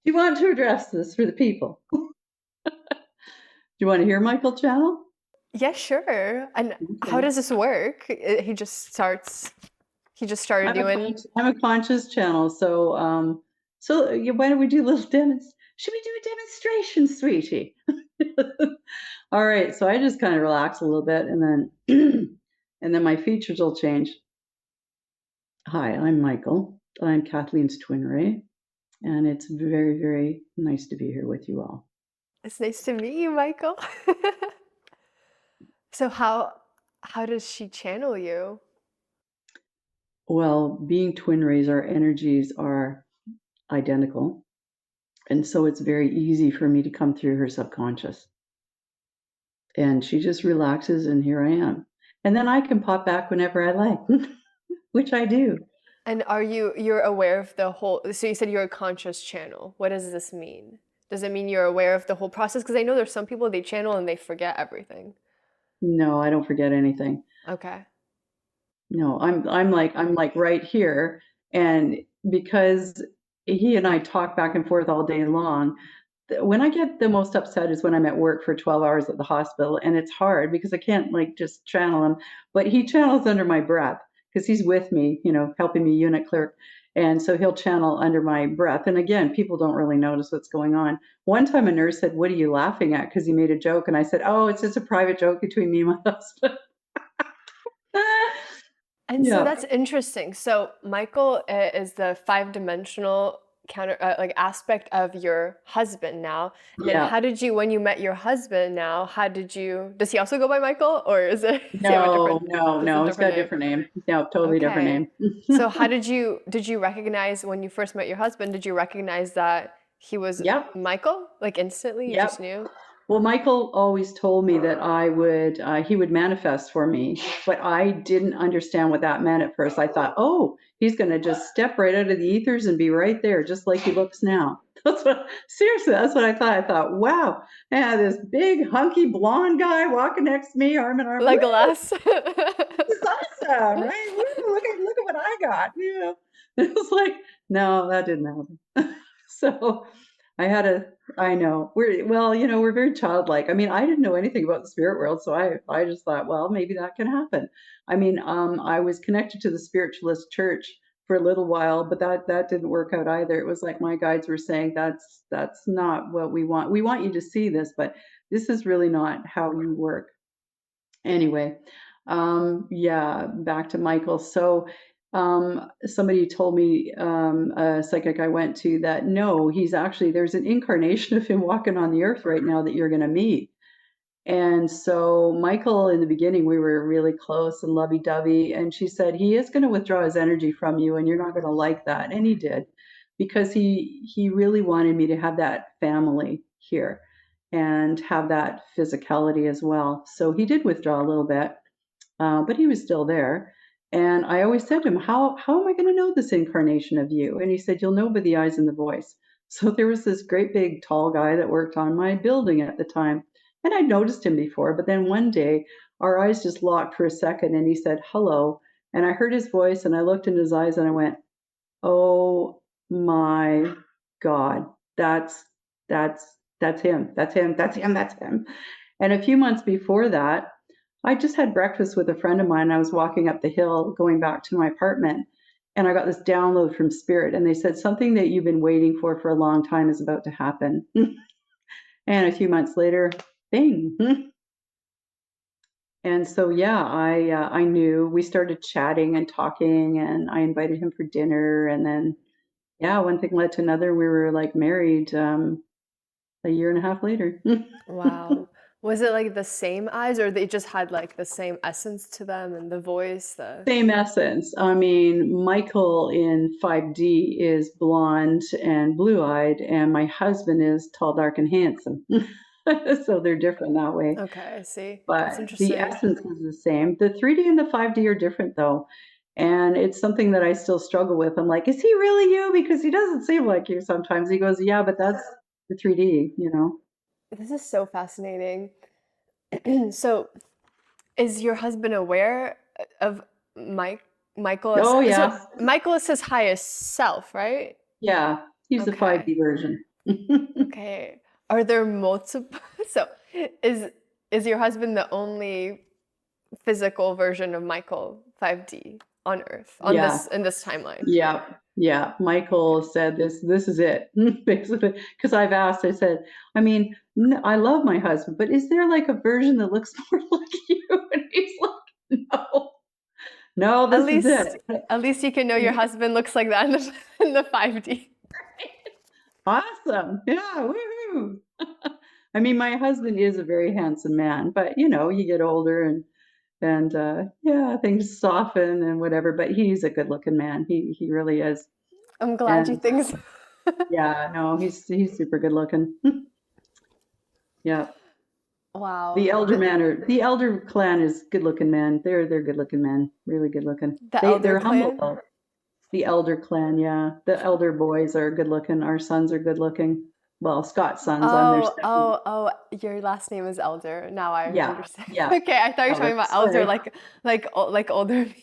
you want to address this for the people? Do you want to hear Michael channel? Yeah, sure. And how Okay. does this work? He just started doing. I'm a conscious channel, so why don't we do a little Should we do a demonstration, sweetie? All right, so I just kind of relax a little bit, and then and then my features will change. Hi, I'm Michael. I'm Kathleen's twin ray, and it's very, very nice to be here with you all. It's nice to meet you, Michael. So how does she channel you? Well, being twin rays, our energies are identical, and so it's very easy for me to come through her subconscious. And she just relaxes, and here I am. And then I can pop back whenever I like, which I do. And you're aware of the whole, so you said you're a conscious channel. What does this mean? Does it mean you're aware of the whole process? Because I know there's some people they channel and they forget everything. No, I don't forget anything. Okay. No, I'm like right here, and because he and I talk back and forth all day long, when I get the most upset is when I'm at work for 12 hours at the hospital, and it's hard because I can't like just channel him, but he channels under my breath because he's with me, helping me unit clerk. And so he'll channel under my breath. And again, people don't really notice what's going on. One time a nurse said, "What are you laughing at?" Because he made a joke. And I said, "Oh, it's just a private joke between me and my husband." And so Yeah. that's interesting. So Michael is the five-dimensional like aspect of your husband now. And then Yeah. when you met your husband now, does he also go by Michael, or does he have No, no, just a no. He's got different a name? different name. Yeah, totally different Okay. name. So did you recognize when you first met your husband, did you recognize that he was Yep. Michael? Like instantly, you just Yep. knew? Well, Michael always told me that he would manifest for me, but I didn't understand what that meant at first. I thought, oh, he's going to just step right out of the ethers and be right there, just like he looks now. Seriously, that's what I thought. I thought, wow, yeah, this big, hunky, blonde guy walking next to me, arm in arm. Woo, Legolas. this is awesome, right? Woo, look at what I got. Yeah. It was like, no, that didn't happen. So I know. We're very childlike. I mean, I didn't know anything about the spirit world, so I just thought, well, maybe that can happen. I mean, I was connected to the spiritualist church for a little while, but that didn't work out either. It was like my guides were saying, that's not what we want. We want you to see this, but this is really not how you work. Anyway, yeah, back to Michael. So, somebody told me, a psychic I went to, that no, there's an incarnation of him walking on the earth right now that you're going to meet. And so, Michael, in the beginning, we were really close and lovey dovey. And she said, he is going to withdraw his energy from you, and you're not going to like that. And he did, because he really wanted me to have that family here and have that physicality as well. So he did withdraw a little bit, but he was still there. And I always said to him, how am I going to know this incarnation of you? And he said, you'll know by the eyes and the voice. So there was this great big tall guy that worked on my building at the time. And I'd noticed him before, but then one day our eyes just locked for a second, and he said, hello. And I heard his voice, and I looked in his eyes, and I went, oh my God, that's that's him. That's him. That's him. That's him. And a few months before that, I just had breakfast with a friend of mine. I was walking up the hill going back to my apartment, and I got this download from spirit, and they said something that you've been waiting for a long time is about to happen. And a few months later, bing. And so, yeah, I knew. We started chatting and talking, and I invited him for dinner, and then, yeah, one thing led to another. We were, like, married, a year and a half later. Wow. Was it like the same eyes, or they just had like the same essence to them and the voice, the Same essence. I mean, Michael in 5D is blonde and blue-eyed, and my husband is tall, dark, and handsome. So they're different that way. Okay, I see. That's But the interesting. essence is the same. The 3D and the 5D are different though. And it's something that I still struggle with. I'm like, is he really you? Because he doesn't seem like you sometimes. He goes, yeah, but that's the 3D, you know? This is so fascinating. So, is your husband aware of Mike Michael as Oh, so yeah. Michael is his highest self, right? Yeah. He's the Okay. 5D version. Okay. Are there multiple so is is your husband the only physical version of Michael 5D on Earth on Yeah. this in this timeline? Yeah, yeah. Michael said this is it, basically. Because I've asked, I said, I mean, I love my husband, but is there like a version that looks more like you? And he's like, no, no, At this is least it. at least you can know your And husband looks like that in the 5D. awesome. Yeah, woohoo. I mean, my husband is a very handsome man, but you know, you get older and yeah, things soften and whatever, but he's a good-looking man. He really is. I'm glad you And think so. yeah, no, he's super good looking. Yeah. Wow. The elder clan is good looking men. They're good looking men, really good looking. The Elder They're humble clan? though. The elder clan, yeah. The elder boys are good looking. Our sons are good looking. Well, Scott's sons. I'm their Oh, second. oh, oh, your last name is Elder. Now I Yeah, understand. yeah. Okay, I thought you were talking Elder. about Elder Sorry. like older like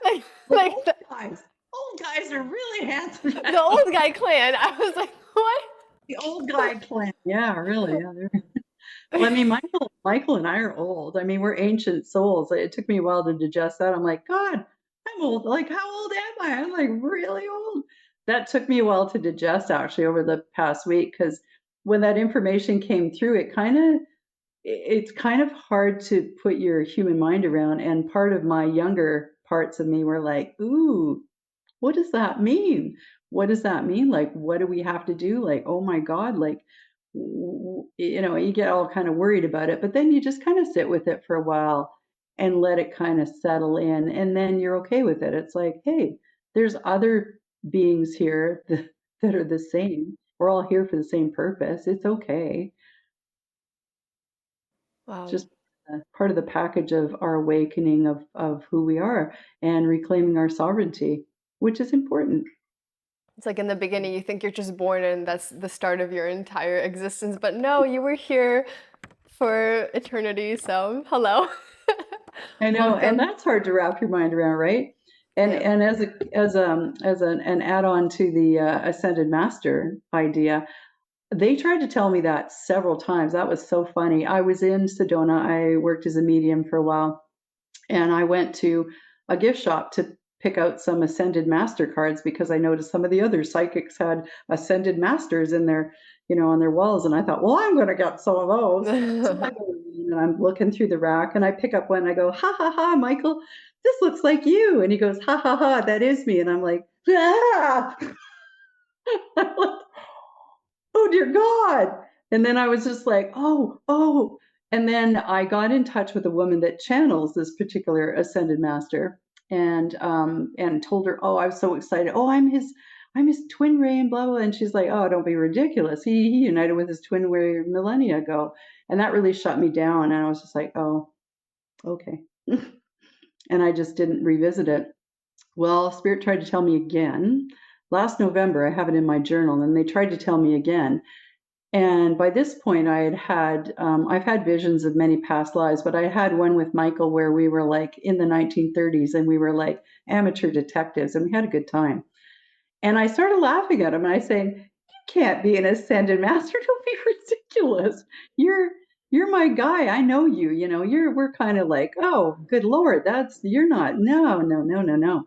Like like the, old guys are really handsome the now. old guy clan. I was like, what? The old guy clan. Yeah, really. Yeah, well, I mean, Michael and I are old. I mean, we're ancient souls. It took me a while to digest that. I'm like, God, I'm old. Like, how old am I? I'm like really old. That took me a while to digest actually over the past week because when that information came through, it's kind of hard to put your human mind around. And part of my younger parts of me were like, ooh, what does that mean? What does that mean? Like, what do we have to do? Like, oh my God, like, you know, you get all kind of worried about it, but then you just kind of sit with it for a while and let it kind of settle in. And then you're okay with it. It's like, hey, there's other beings here that are the same. We're all here for the same purpose. It's okay. Wow. Just part of the package of our awakening of who we are and reclaiming our sovereignty, which is important. It's like in the beginning you think you're just born and that's the start of your entire existence, but no, you were here for eternity, so hello. I know, and Welcome. that's hard to wrap your mind around, right? And Yeah. and as an add-on to the ascended master idea, they tried to tell me that several times. That was so funny. I was in Sedona. I worked as a medium for a while, and I went to a gift shop to pick out some ascended master cards because I noticed some of the other psychics had ascended masters in their, you know, on their walls. And I thought, well, I'm going to get some of those. So I go in and I'm looking through the rack and I pick up one and I go, ha ha ha, Michael, this looks like you. And he goes, ha ha ha, that is me. And I'm like, ah. I'm like, oh dear God. And then I was just like, oh, oh. And then I got in touch with a woman that channels this particular ascended master and told her, oh, I was so excited. Oh, I'm his twin ray and blah blah. And she's like, oh, don't be ridiculous. He united with his twin ray millennia ago. And that really shut me down. And I was just like, oh, okay. And I just didn't revisit it. Well, Spirit tried to tell me again. Last November, I have it in my journal, and they tried to tell me again. And by this point, I've had visions of many past lives, but I had one with Michael where we were like in the 1930s and we were like amateur detectives and we had a good time. And I started laughing at him and I saying, you can't be an ascended master. Don't be ridiculous. You're, you're my guy. I know you, you know, we're kind of like, oh, good Lord, you're not, no, no, no, no, no.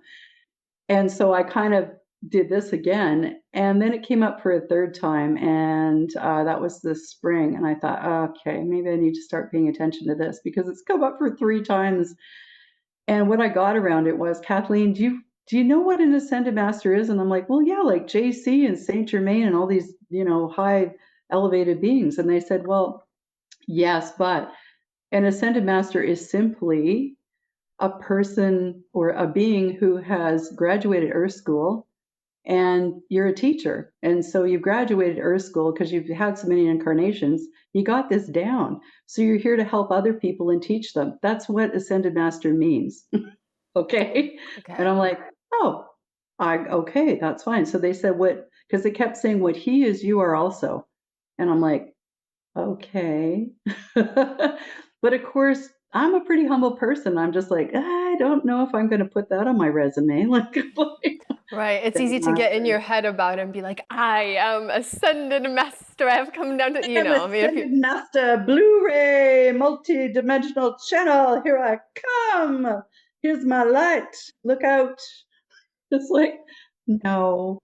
And so I kind of did this again, and then it came up for a third time, and that was this spring. And I thought, okay, maybe I need to start paying attention to this because it's come up for 3 times. And what I got around it was, Kathleen, do you know what an ascended master is? And I'm like, well, yeah, like JC and Saint Germain and all these, high elevated beings. And they said, well, yes, but an ascended master is simply a person or a being who has graduated Earth School, and you're a teacher. And so you've graduated Earth School because you've had so many incarnations. You got this down. So you're here to help other people and teach them. That's what Ascended Master means. Okay. And Okay. I'm like, oh, okay, that's fine. So they said because they kept saying what he is, you are also. And I'm like, okay. But of course, I'm a pretty humble person. I'm just like, I don't know if I'm going to put that on my resume. Like, Right. It's Ascended easy to get in Master. your head about it and be like, I am ascended master. I have come down to, I'm I mean, if you, Ascended Master Blu-ray multi-dimensional channel. Here I come. Here's my light. Look out. It's like, no.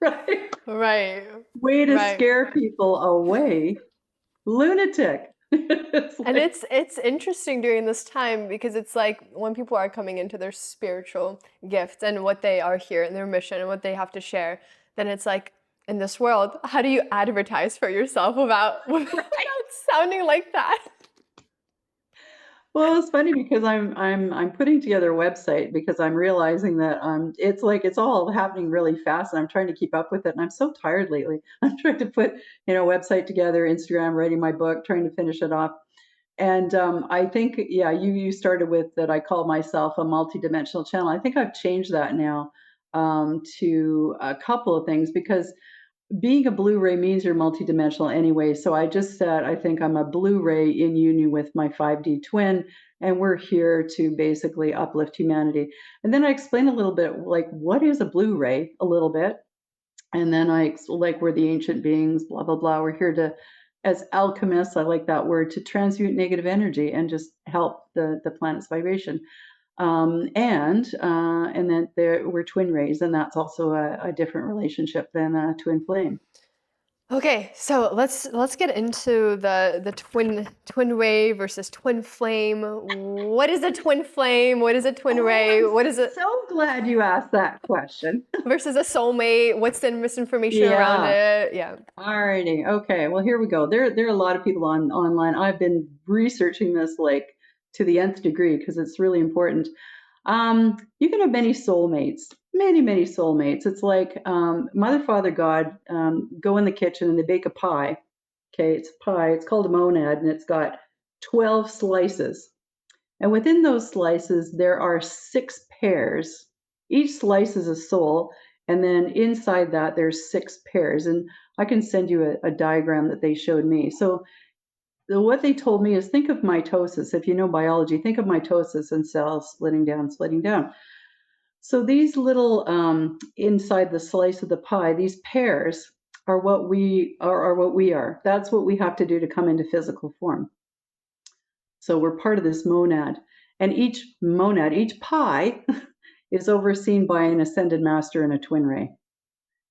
Right? right, Way to right. scare people away. Lunatic. It's And like, it's interesting during this time because it's like when people are coming into their spiritual gifts and what they are here and their mission and what they have to share, then it's like in this world, how do you advertise for yourself without without sounding like that? well, it's funny because I'm putting together a website because I'm realizing that it's like it's all happening really fast and I'm trying to keep up with it and I'm so tired lately. I'm trying to put a website together, Instagram, writing my book, trying to finish it off. And I think, yeah, you started with that. I call myself a multidimensional channel. I think I've changed that now to a couple of things because being a Blu-ray means you're multidimensional anyway. So I just said I think I'm a Blu-ray in union with my 5D twin, and we're here to basically uplift humanity. And then I explain a little bit like what is a Blu-ray, a little bit, and then like we're the ancient beings, blah blah blah. We're here to, as alchemists, I like that word, to transmute negative energy and just help the planet's vibration. And then we're twin rays, and that's also a different relationship than a twin flame. Okay, so let's get into the twin ray versus twin flame. What is a twin flame? What is a twin Oh, ray? I'm What is it so glad you asked that question. versus a soulmate? What's the misinformation around Yeah. it? Yeah. Alrighty. Okay. Well, here we go. There are a lot of people online. I've been researching this like to the nth degree because it's really important. You can have many soulmates, many soulmates. It's like Mother, Father, God go in the kitchen and they bake a pie. Okay, it's a pie. It's called a monad, and it's got 12 slices. And within those slices, there are 6 pairs. Each slice is a soul, and then inside that, there's 6 pairs. And I can send you a diagram that they showed me. So what they told me is think of mitosis. If you know biology, think of mitosis and cells splitting down, splitting down. So these little inside the slice of the pie, these pairs are what we are what we are. That's what we have to do to come into physical form. So we're part of this monad. And each monad, each pie, is overseen by an ascended master and a twin ray.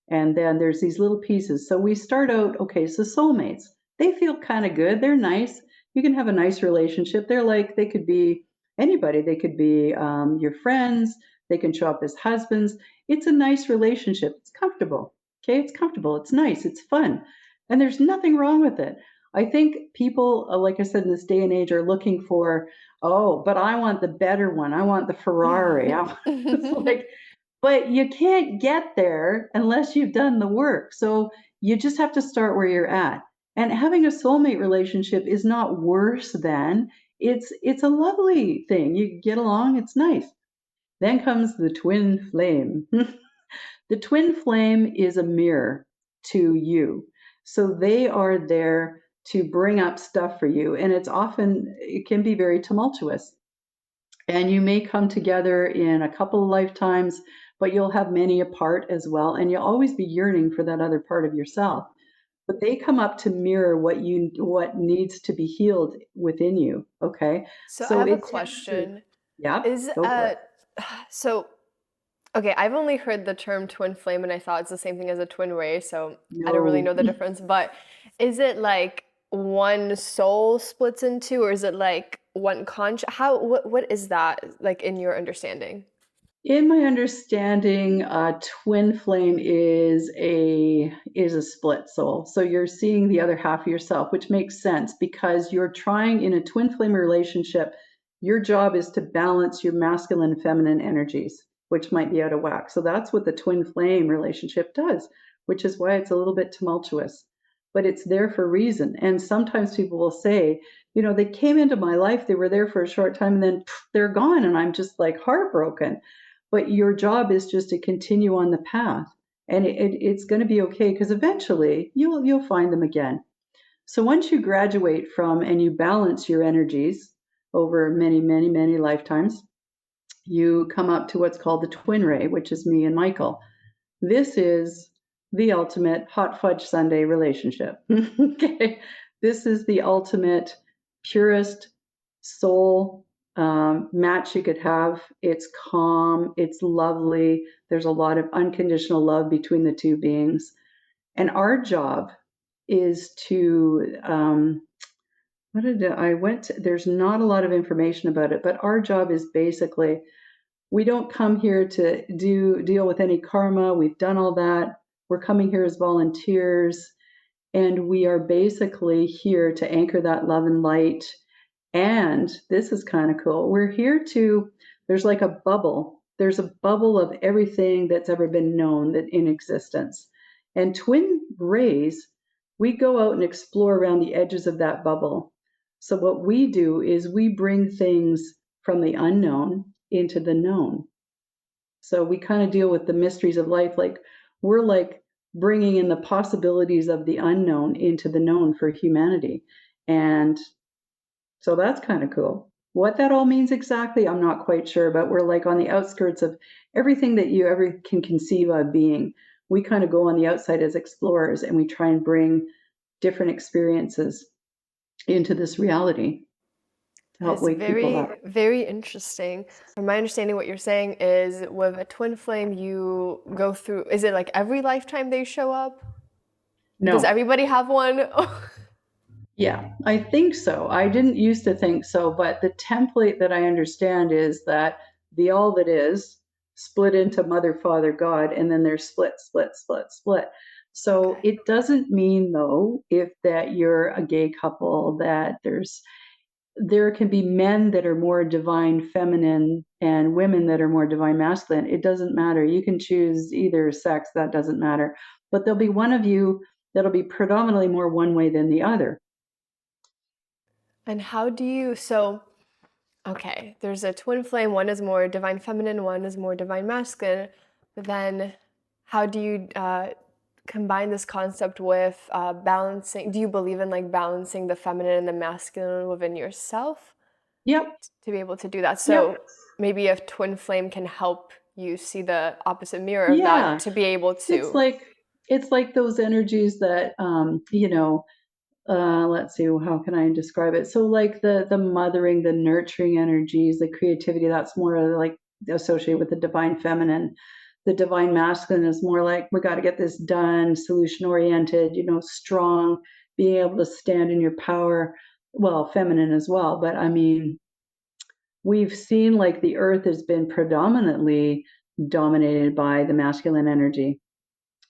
And then there's these little pieces. So we start out, okay, so soulmates, they feel kind of good. They're nice. You can have a nice relationship. They could be anybody. They could be your friends. They can show up as husbands. It's a nice relationship. It's comfortable. Okay, it's comfortable. It's nice. It's fun. And there's nothing wrong with it. I think people, like I said, in this day and age are looking for, oh, but I want the better one. I want the Ferrari. It's like, but you can't get there unless you've done the work. So you just have to start where you're at. And having a soulmate relationship is not worse than it's a lovely thing. You get along, it's nice. Then comes the twin flame. The twin flame is a mirror to you. So they are there to bring up stuff for you. And it can be very tumultuous. And you may come together in a couple of lifetimes, but you'll have many apart as well. And you'll always be yearning for that other part of yourself. But they come up to mirror what needs to be healed within you. Okay. So I So have a it tends to, question. yeah, Is go for it. so Okay, I've only heard the term twin flame and I thought it's the same thing as a twin ray, so I don't really No. know the difference. But is it like one soul splits into, or is it like one what is that like in your understanding? In my understanding, twin flame is a split soul. So you're seeing the other half of yourself, which makes sense because you're trying in a twin flame relationship. Your job is to balance your masculine and feminine energies, which might be out of whack. So that's what the twin flame relationship does, which is why it's a little bit tumultuous. But it's there for a reason. And sometimes people will say, they came into my life, they were there for a short time, and then they're gone, and I'm just like heartbroken. But your job is just to continue on the path, and it's going to be okay because eventually you'll find them again. So once you graduate from and you balance your energies over many, many, many lifetimes, you come up to what's called the twin ray, which is me and Michael. This is the ultimate hot fudge sundae relationship. Okay. This is the ultimate, purest soul match you could have. It's calm, it's lovely. There's a lot of unconditional love between the two beings. And our job is to, there's not a lot of information about it, but our job is basically we don't come here to deal with any karma. We've done all that. We're coming here as volunteers, and we are basically here to anchor that love and light. And this is kind of cool. We're here to, there's like a bubble. There's a bubble of everything that's ever been known that in existence. And twin rays, we go out and explore around the edges of that bubble. So what we do is we bring things from the unknown into the known. So we kind of deal with the mysteries of life. Like we're like bringing in the possibilities of the unknown into the known for humanity. And so that's kind of cool. What that all means exactly, I'm not quite sure, but we're like on the outskirts of everything that you ever can conceive of being. We kind of go on the outside as explorers and we try and bring different experiences into this reality to help It's wake people very, up. very interesting. From my understanding, what you're saying is with a twin flame, you go through, is it like every lifetime they show up? Does No, everybody have one? yeah, I think so. I didn't used to think so, but the template that I understand is that the all that is split into mother, father, God, and then there's split, split, split, split. So Okay. it doesn't mean though, if that you're a gay couple, that there can be men that are more divine feminine and women that are more divine masculine. It doesn't matter. You can choose either sex, that doesn't matter. But there'll be one of you that'll be predominantly more one way than the other. And how do you, so, okay, there's a twin flame, one is more divine feminine, one is more divine masculine, but then how do you combine this concept with balancing? Do you believe in like balancing the feminine and the masculine within yourself Yep. to be able to do that? Yep. So maybe a twin flame can help you see the opposite mirror of that Yeah. to be able It's to. like it's like those energies that let's see, how can I describe it? So like the mothering, the nurturing energies, the creativity, that's more like associated with the divine feminine. The divine masculine is more like we got to get this done, solution oriented, strong, being able to stand in your power. Well, feminine as well, but I mean, we've seen like the earth has been predominantly dominated by the masculine energy,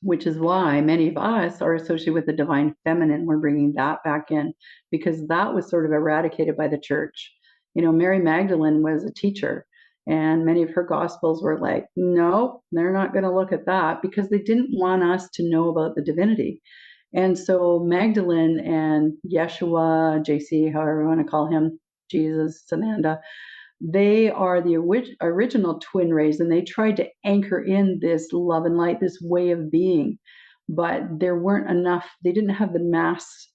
which is why many of us are associated with the divine feminine. We're bringing that back in because that was sort of eradicated by the church. Mary Magdalene was a teacher, and many of her gospels were like, no, they're not going to look at that because they didn't want us to know about the divinity. And so Magdalene and Yeshua, JC, however you want to call him, Jesus, Sananda, they are the original twin rays, and they tried to anchor in this love and light, this way of being. But there weren't enough, they didn't have the mass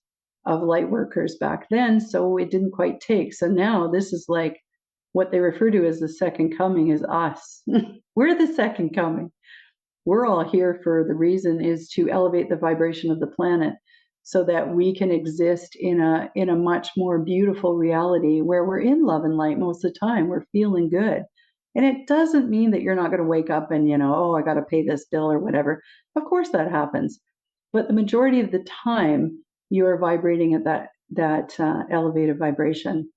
of light workers back then, so it didn't quite take. So now this is like what they refer to as the second coming is us. We're the second coming. We're all here for the reason is to elevate the vibration of the planet so that we can exist in a much more beautiful reality where we're in love and light most of the time. We're feeling good. And it doesn't mean that you're not going to wake up and, oh, I got to pay this bill or whatever. Of course that happens. But the majority of the time, you are vibrating at that elevated vibration.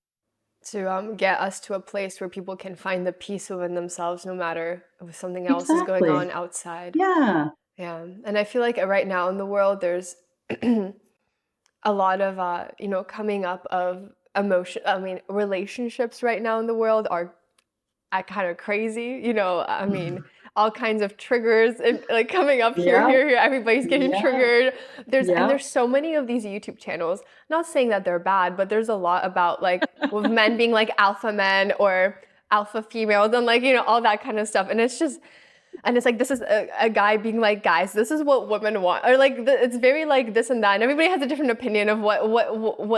To get us to a place where people can find the peace within themselves no matter if something else is going Exactly. on outside. Yeah. Yeah. And I feel like right now in the world, there's a lot of, coming up of emotion. I mean, relationships right now in the world are kind of crazy. I mean, all kinds of triggers like coming up here, Yeah. here, here. Everybody's getting Yeah. triggered. Yeah. There's so many of these YouTube channels. Not saying that they're bad, but there's a lot about like with men being like alpha men or alpha females and like all that kind of stuff. And it's like this is a guy being like, guys, this is what women want, or like it's very like this and that, and everybody has a different opinion of what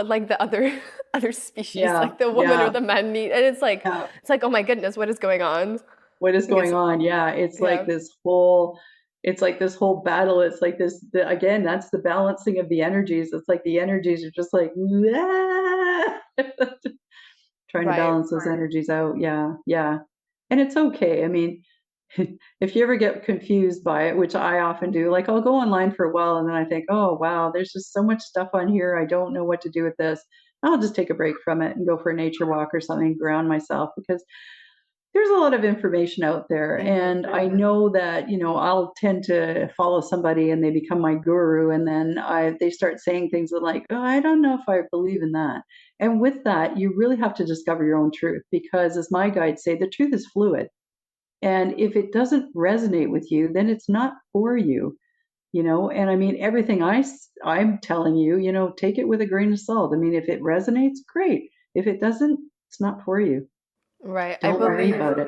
like the other other species, Yeah. like the woman or Yeah. the men need, and Yeah. it's like, oh my goodness, what is going on? What is I guess, going on? Yeah. yeah, It's like this whole battle. It's like again, that's the balancing of the energies. It's like the energies are just like, trying to right, balance those energies out. Yeah. Yeah. And it's okay. I mean, if you ever get confused by it, which I often do, like I'll go online for a while and then I think, oh, wow, there's just so much stuff on here. I don't know what to do with this. I'll just take a break from it and go for a nature walk or something, ground myself, because there's a lot of information out there. And I know that, I'll tend to follow somebody and they become my guru. And then they start saying things that like, oh, I don't know if I believe in that. And with that, you really have to discover your own truth because, as my guides say, the truth is fluid. And if it doesn't resonate with you, then it's not for you. And I mean, everything I'm telling you, take it with a grain of salt. I mean, if it resonates, great. If it doesn't, it's not for you. right. Don't worry about it.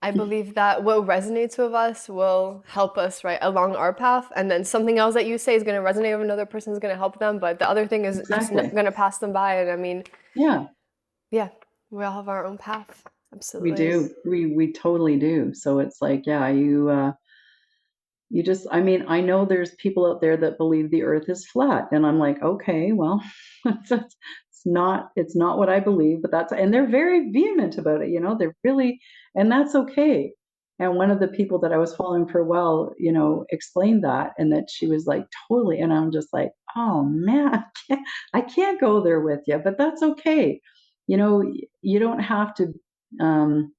I believe that what resonates with us will help us right along our path, and then something else that you say is going to resonate with another person is going to help them, but the other thing is just Exactly. going to pass them by. And I mean, Yeah, yeah, we all have our own path. we Absolutely. do. We totally do. So it's like, yeah, you just, I mean, I know there's people out there that believe the earth is flat. And I'm like, okay, well, it's not what I believe, but and they're very vehement about it, they're really, and that's okay. And one of the people that I was following for a while, explained that and that she was like, totally. And I'm just like, oh man, I can't go there with you, but that's okay. You don't have to, um,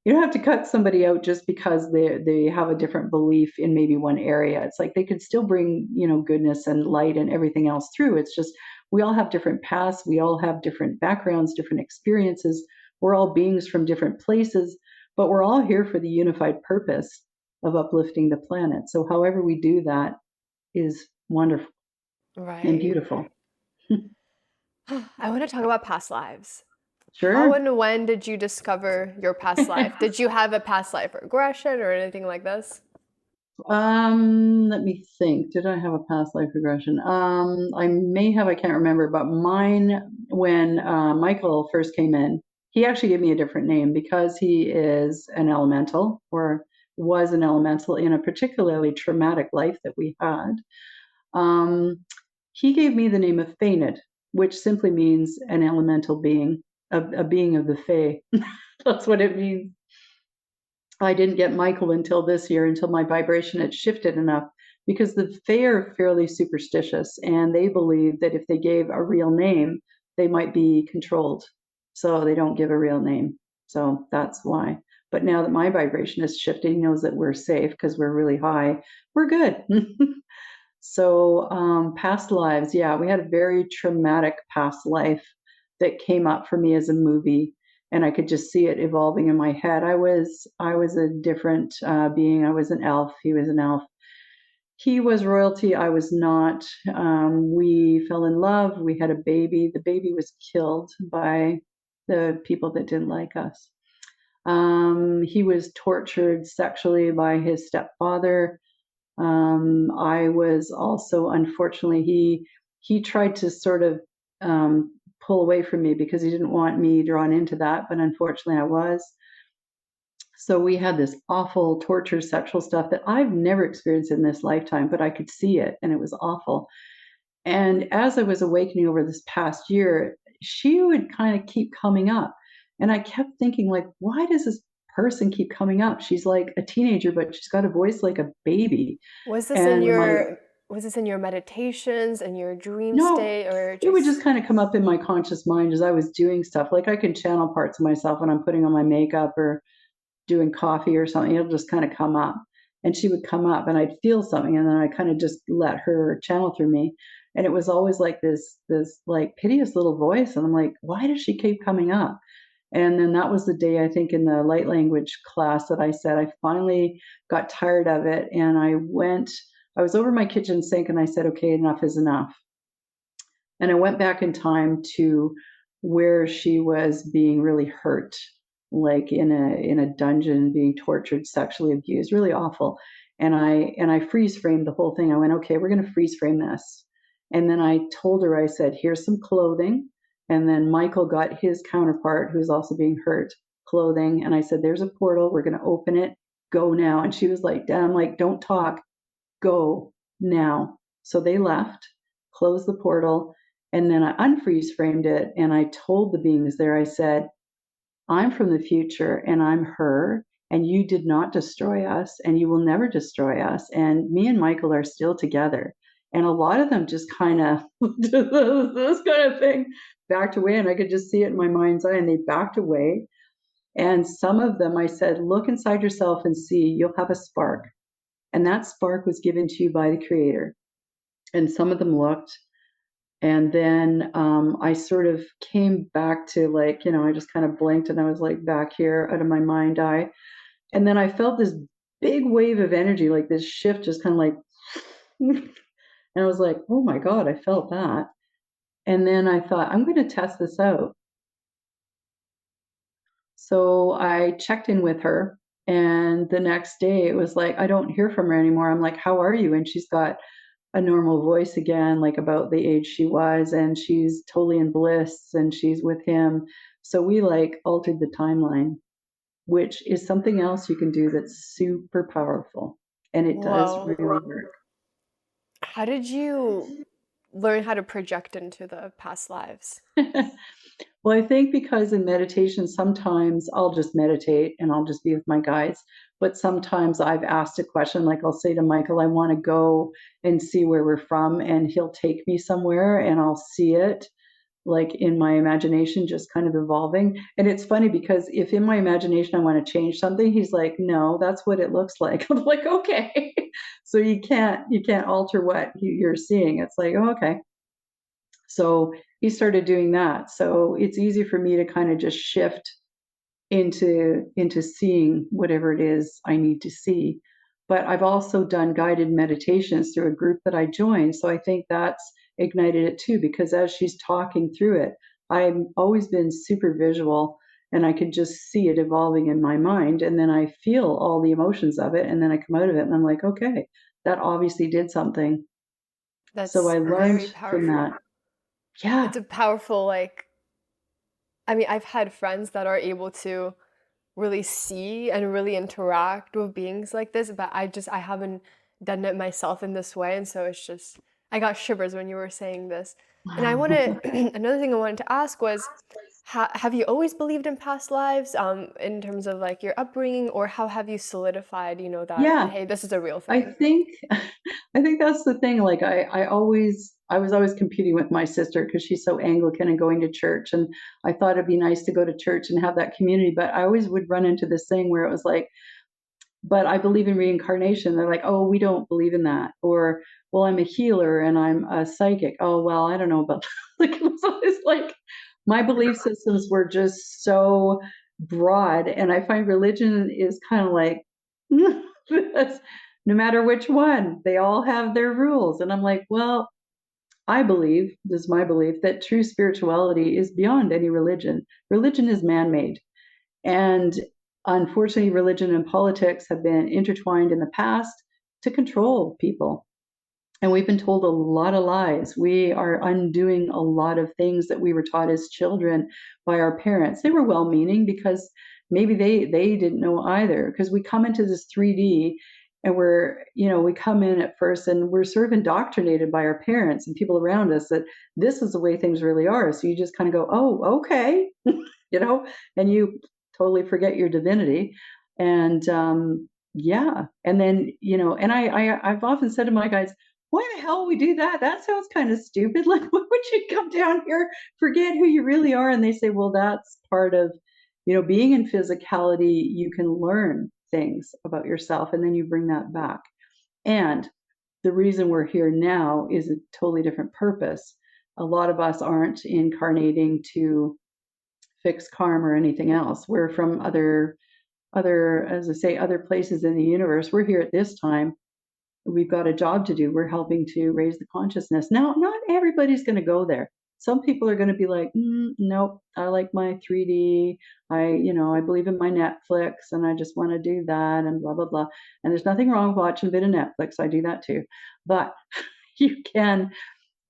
you don't have to cut somebody out just because they have a different belief in maybe one area. It's like they could still bring, goodness and light and everything else through. It's just we all have different paths, we all have different backgrounds, different experiences. We're all beings from different places, but we're all here for the unified purpose of uplifting the planet. So however we do that is wonderful and Right. beautiful. I want to talk about past lives. How Sure. and when did you discover your past life? Did you have a past life regression or anything like this? Let me think. Did I have a past life regression? I may have, I can't remember, but mine, when Michael first came in, he actually gave me a different name because he is an elemental or was an elemental in a particularly traumatic life that we had. Um, he gave me the name of Fainted, which simply means an elemental being, a being of the Fae. That's what it means. I didn't get Michael until this year, until my vibration had shifted enough, because the Fae are fairly superstitious and they believe that if they gave a real name, they might be controlled. So they don't give a real name. So that's why. But now that my vibration is shifting, he knows that we're safe because we're really high. We're good. So, past lives, yeah, we had a very traumatic past life that came up for me as a movie, and I could just see it evolving in my head. I was a different being. I was an elf. He was an elf. He was royalty. I was not. We fell in love. We had a baby. The baby was killed by the people that didn't like us. He was tortured sexually by his stepfather. I was also, unfortunately, he tried to sort of pull away from me because he didn't want me drawn into that, but unfortunately, I was. So we had this awful torture, sexual stuff that I've never experienced in this lifetime, but I could see it, and it was awful. And as I was awakening over this past year, she would kind of keep coming up, and I kept thinking, like, why does this person keep coming up. She's like a teenager, but she's got a voice like a baby. Was this in And my your meditations and your dream no, state, or it would just just kind of come up in my conscious mind as I was doing stuff. Like I can channel parts of myself when I'm putting on my makeup or doing coffee or something. It'll just kind of come up. And she would come up and I'd feel something and then I kind of just let her channel through me. And it was always like this like piteous little voice. And I'm like, why does she keep coming up? And then that was the day I think in the light language class that I said I finally got tired of it. And I was over my kitchen sink and I said, okay, enough is enough. And I went back in time to where she was being really hurt, like in a dungeon, being tortured, sexually abused, really awful. And I freeze framed the whole thing. I went, okay, we're going to freeze frame this. And then I told her, I said, here's some clothing. And then Michael got his counterpart, who's also being hurt, clothing. And I said, there's a portal. We're going to open it. Go now. And she was like, Dad, I'm like, don't talk. Go now. So they left, closed the portal, and then I unfreeze framed it. And I told the beings there, I said, I'm from the future and I'm her, and you did not destroy us, and you will never destroy us. And me and Michael are still together. And a lot of them just kind of, this kind of thing, backed away. And I could just see it in my mind's eye, and they backed away. And some of them, I said, look inside yourself and see, you'll have a spark. And that spark was given to you by the Creator. And some of them looked. And then I sort of came back to like, I just kind of blinked and I was like back here out of my mind eye. And then I felt this big wave of energy, like this shift, just kind of like, and I was like, oh my God, I felt that. And then I thought, I'm going to test this out. So I checked in with her. And the next day it was like, I don't hear from her anymore. I'm like, how are you? And she's got a normal voice again, like about the age she was, and she's totally in bliss and she's with him. So we like altered the timeline, which is something else you can do that's super powerful. And it does whoa. really work. How did you learn how to project into the past lives? Well, I think because in meditation, sometimes I'll just meditate and I'll just be with my guides. But sometimes I've asked a question, like I'll say to Michael, I want to go and see where we're from. And he'll take me somewhere and I'll see it like in my imagination, just kind of evolving. And it's funny because if in my imagination I want to change something, he's like, no, that's what it looks like. I'm like, okay. So you can't alter what you're seeing. It's like, oh, okay. So he started doing that. So it's easy for me to kind of just shift into seeing whatever it is I need to see. But I've also done guided meditations through a group that I joined. So I think that's ignited it too, because as she's talking through it, I've always been super visual and I can just see it evolving in my mind. And then I feel all the emotions of it. And then I come out of it and I'm like, okay, that obviously did something. So That's I learned very from that. powerful. Yeah. It's a powerful, like, I mean, I've had friends that are able to really see and really interact with beings like this, but I haven't done it myself in this way. And so it's just, I got shivers when you were saying this. And I wanted, another thing I wanted to ask was, have you always believed in past lives, in terms of like your upbringing, or how have you solidified, that, Yeah. hey, this is a real I thing? think I think that's the thing. Like I was always competing with my sister because she's so Anglican and going to church. And I thought it'd be nice to go to church and have that community. But I always would run into this thing where it was like, but I believe in reincarnation. They're like, oh, we don't believe in that. Or, well, I'm a healer and I'm a psychic. Oh, well, I don't know about that. Like it was always like my belief systems were just so broad. And I find religion is kind of like no matter which one, they all have their rules. And I'm like, well, I believe, this is my belief, that true spirituality is beyond any religion. Religion is man made. And unfortunately, religion and politics have been intertwined in the past to control people. And we've been told a lot of lies. We are undoing a lot of things that we were taught as children by our parents. They were well meaning because maybe they didn't know either. Because we come into this 3D and we come in at first and we're sort of indoctrinated by our parents and people around us that this is the way things really are. So you just kind of go, oh, okay, and you totally forget your divinity. And yeah, and then and I've often said to my guys, why the hell would we do that? That sounds kind of stupid. Like, why would you come down here, forget who you really are? And they say, well, that's part of being in physicality. You can learn things about yourself, and then you bring that back. And the reason we're here now is a totally different purpose. A lot of us aren't incarnating to fix karma or anything else. We're from other, as I say, other places in the universe. We're here at this time. We've got a job to do. We're helping to raise the consciousness. Now, not everybody's going to go there. Some people are going to be like, nope, I like my 3D. I believe in my Netflix and I just want to do that and blah, blah, blah. And there's nothing wrong with watching a bit of Netflix. I do that too. But you can,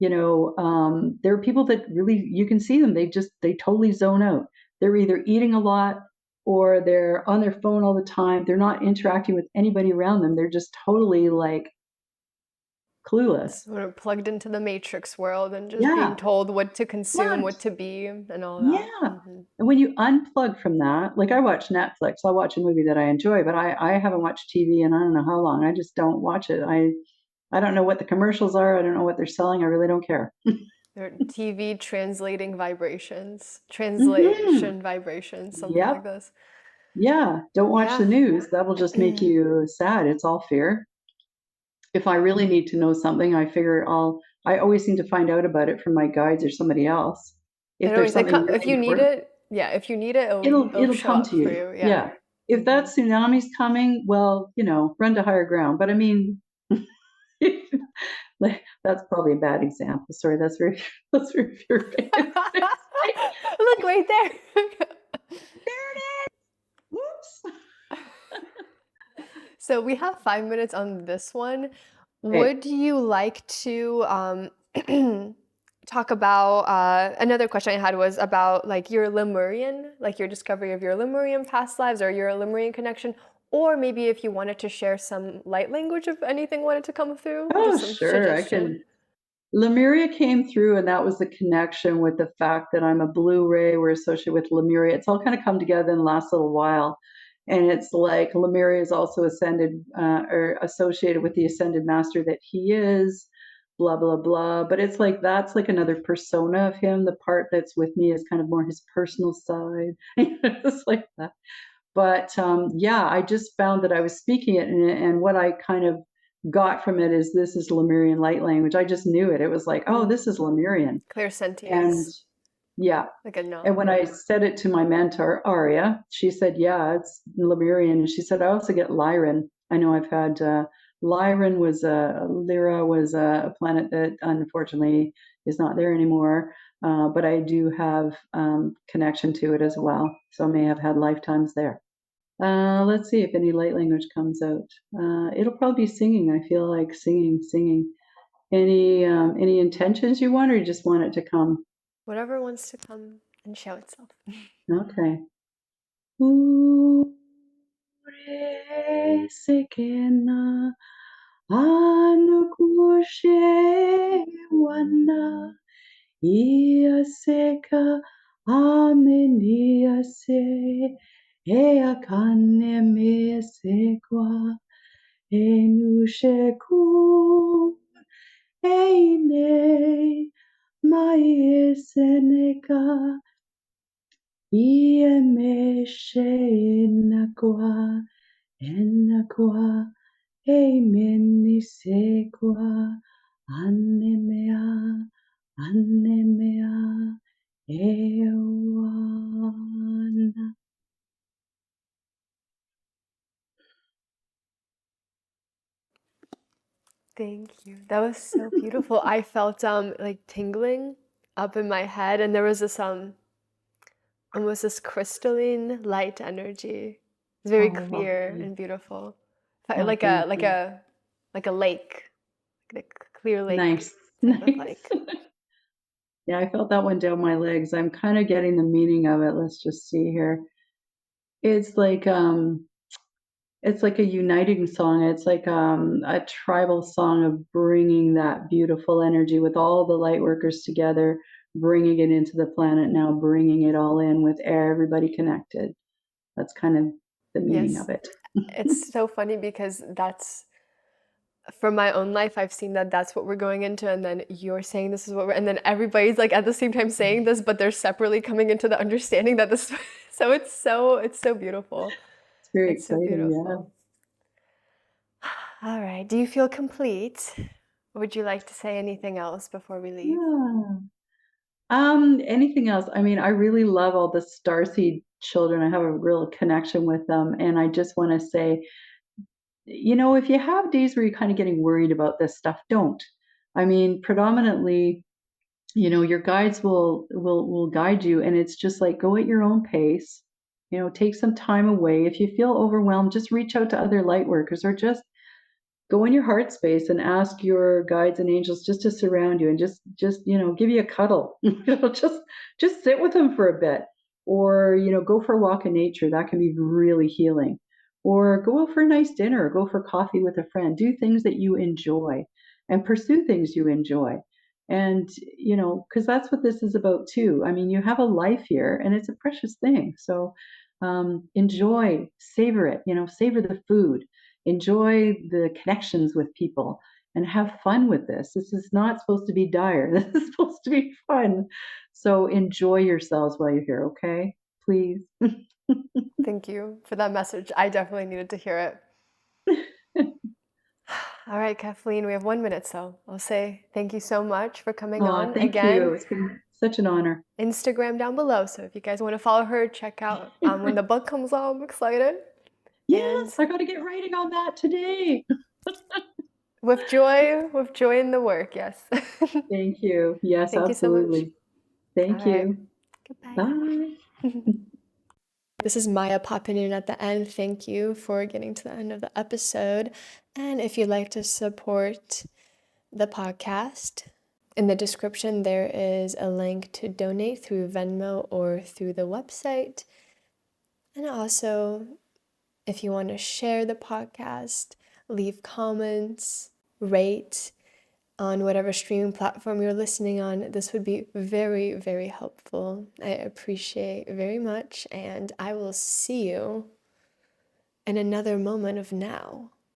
there are people that really, you can see them. They totally zone out. They're either eating a lot or they're on their phone all the time. They're not interacting with anybody around them. They're just totally like clueless. Sort of plugged into the matrix world and just being Yeah. told what to consume, Plugged. what to be, and all that. Yeah. And when you unplug from that, like I watch Netflix, I'll watch a movie that I enjoy, but I haven't watched TV in I don't know how long. I just don't watch it. I don't know what the commercials are. I don't know what they're selling. I really don't care. They're TV translating vibrations, Mhm. translation vibrations, something like Yep. this. Yeah. Don't watch the Yeah. news. That'll just make you sad. It's all fear. If I really need to know something, I always seem to find out about it from my guides or somebody else. If It there's always something if really you need important, it, yeah, if you need it, it'll it'll show come up to for you. you. Yeah. Yeah. If that tsunami's coming, well, run to higher ground. But I mean, that's probably a bad example. Sorry, that's very that's very fear based. Look right there. There it is. Whoops. So we have 5 minutes on this one. Okay. Would you like to talk about another question I had was about like your Lemurian, like your discovery of your Lemurian past lives or your Lemurian connection, or maybe if you wanted to share some light language if anything wanted to come through, Oh, just some sure. I suggestion. can. Lemuria came through, and that was the connection with the fact that I'm a Blu-ray. We're associated with Lemuria. It's all kind of come together in the last little while. And it's like Lemuria is also ascended or associated with the ascended master that he is, blah, blah, blah. But it's like that's like another persona of him. The part that's with me is kind of more his personal side. It's like that. But yeah, I just found that I was speaking it, and what I kind of got from it is this is Lemurian light language. I just knew it. It was like, oh, this is Lemurian. Clear And sentience, yeah. like a And no. when I said it to my mentor, Aria, she said, yeah, it's Lemurian. And she said, I also get Lyran. I know I've had Lyran Lyra was a planet that unfortunately is not there anymore. But I do have connection to it as well. So I may have had lifetimes there. Let's see if any light language comes out. It'll probably be singing. I feel like singing. Any intentions you want, or you just want it to come? Whatever wants to come and show itself. Okay. Ure sekena anukushe wana ia seka amenia se ea kane me sekwa enusheku eine mai seneka Iemeshe enakwa, amen nisekwa, anemea, ewana. Thank you. That was so beautiful. I felt like tingling up in my head, and there was this almost this crystalline light energy. It's very Oh, clear lovely. and beautiful. Oh, Like thank you. a lake, like a clear lake Nice. type of Nice. like. Yeah, I felt that one down my legs. I'm kind of getting the meaning of it. Let's just see here. It's like it's like a uniting song. It's like a tribal song of bringing that beautiful energy with all the light workers together, bringing it into the planet now, bringing it all in with everybody connected. That's kind of the meaning Yes. of it. It's so funny because that's for my own life, I've seen that that's what we're going into, and then you're saying this is what we're, and then everybody's like at the same time saying this, but they're separately coming into the understanding that this, so it's so beautiful. It's very It's so exciting, yeah. beautiful. All right. Do you feel complete? Would you like to say anything else before we leave? Yeah. Anything else? I mean, I really love all the starseed children. I have a real connection with them, and I just want to say, if you have days where you're kind of getting worried about this stuff, don't. I mean, predominantly, your guides will guide you, and it's just like go at your own pace. Take some time away. If you feel overwhelmed, just reach out to other light workers, or just go in your heart space and ask your guides and angels just to surround you and just give you a cuddle. Just sit with them for a bit, or go for a walk in nature. That can be really healing. Or go out for a nice dinner, or go for coffee with a friend. Do things that you enjoy and pursue things you enjoy. And because that's what this is about too. I mean, you have a life here and it's a precious thing. So enjoy, savor it, savor the food, enjoy the connections with people, and have fun with this. This is not supposed to be dire. This is supposed to be fun. So enjoy yourselves while you're here, okay? Please. Thank you for that message. I definitely needed to hear it. All right, Kathleen, we have 1 minute, so I'll say thank you so much for coming Oh, on. thank you. Again, It's been such an honor. Instagram down below. So if you guys want to follow her, check out when the book comes out. I'm excited. And Yes, I got to get writing on that today. with joy in the work, yes. Thank you. Yes, Thank you so much. absolutely. All Thank right. you. Goodbye. Bye. This is Maya popping in at the end. Thank you for getting to the end of the episode. And if you'd like to support the podcast, in the description there is a link to donate through Venmo or through the website. And also, if you want to share the podcast, leave comments, rate on whatever streaming platform you're listening on, this would be very, very helpful. I appreciate very much, and I will see you in another moment of now.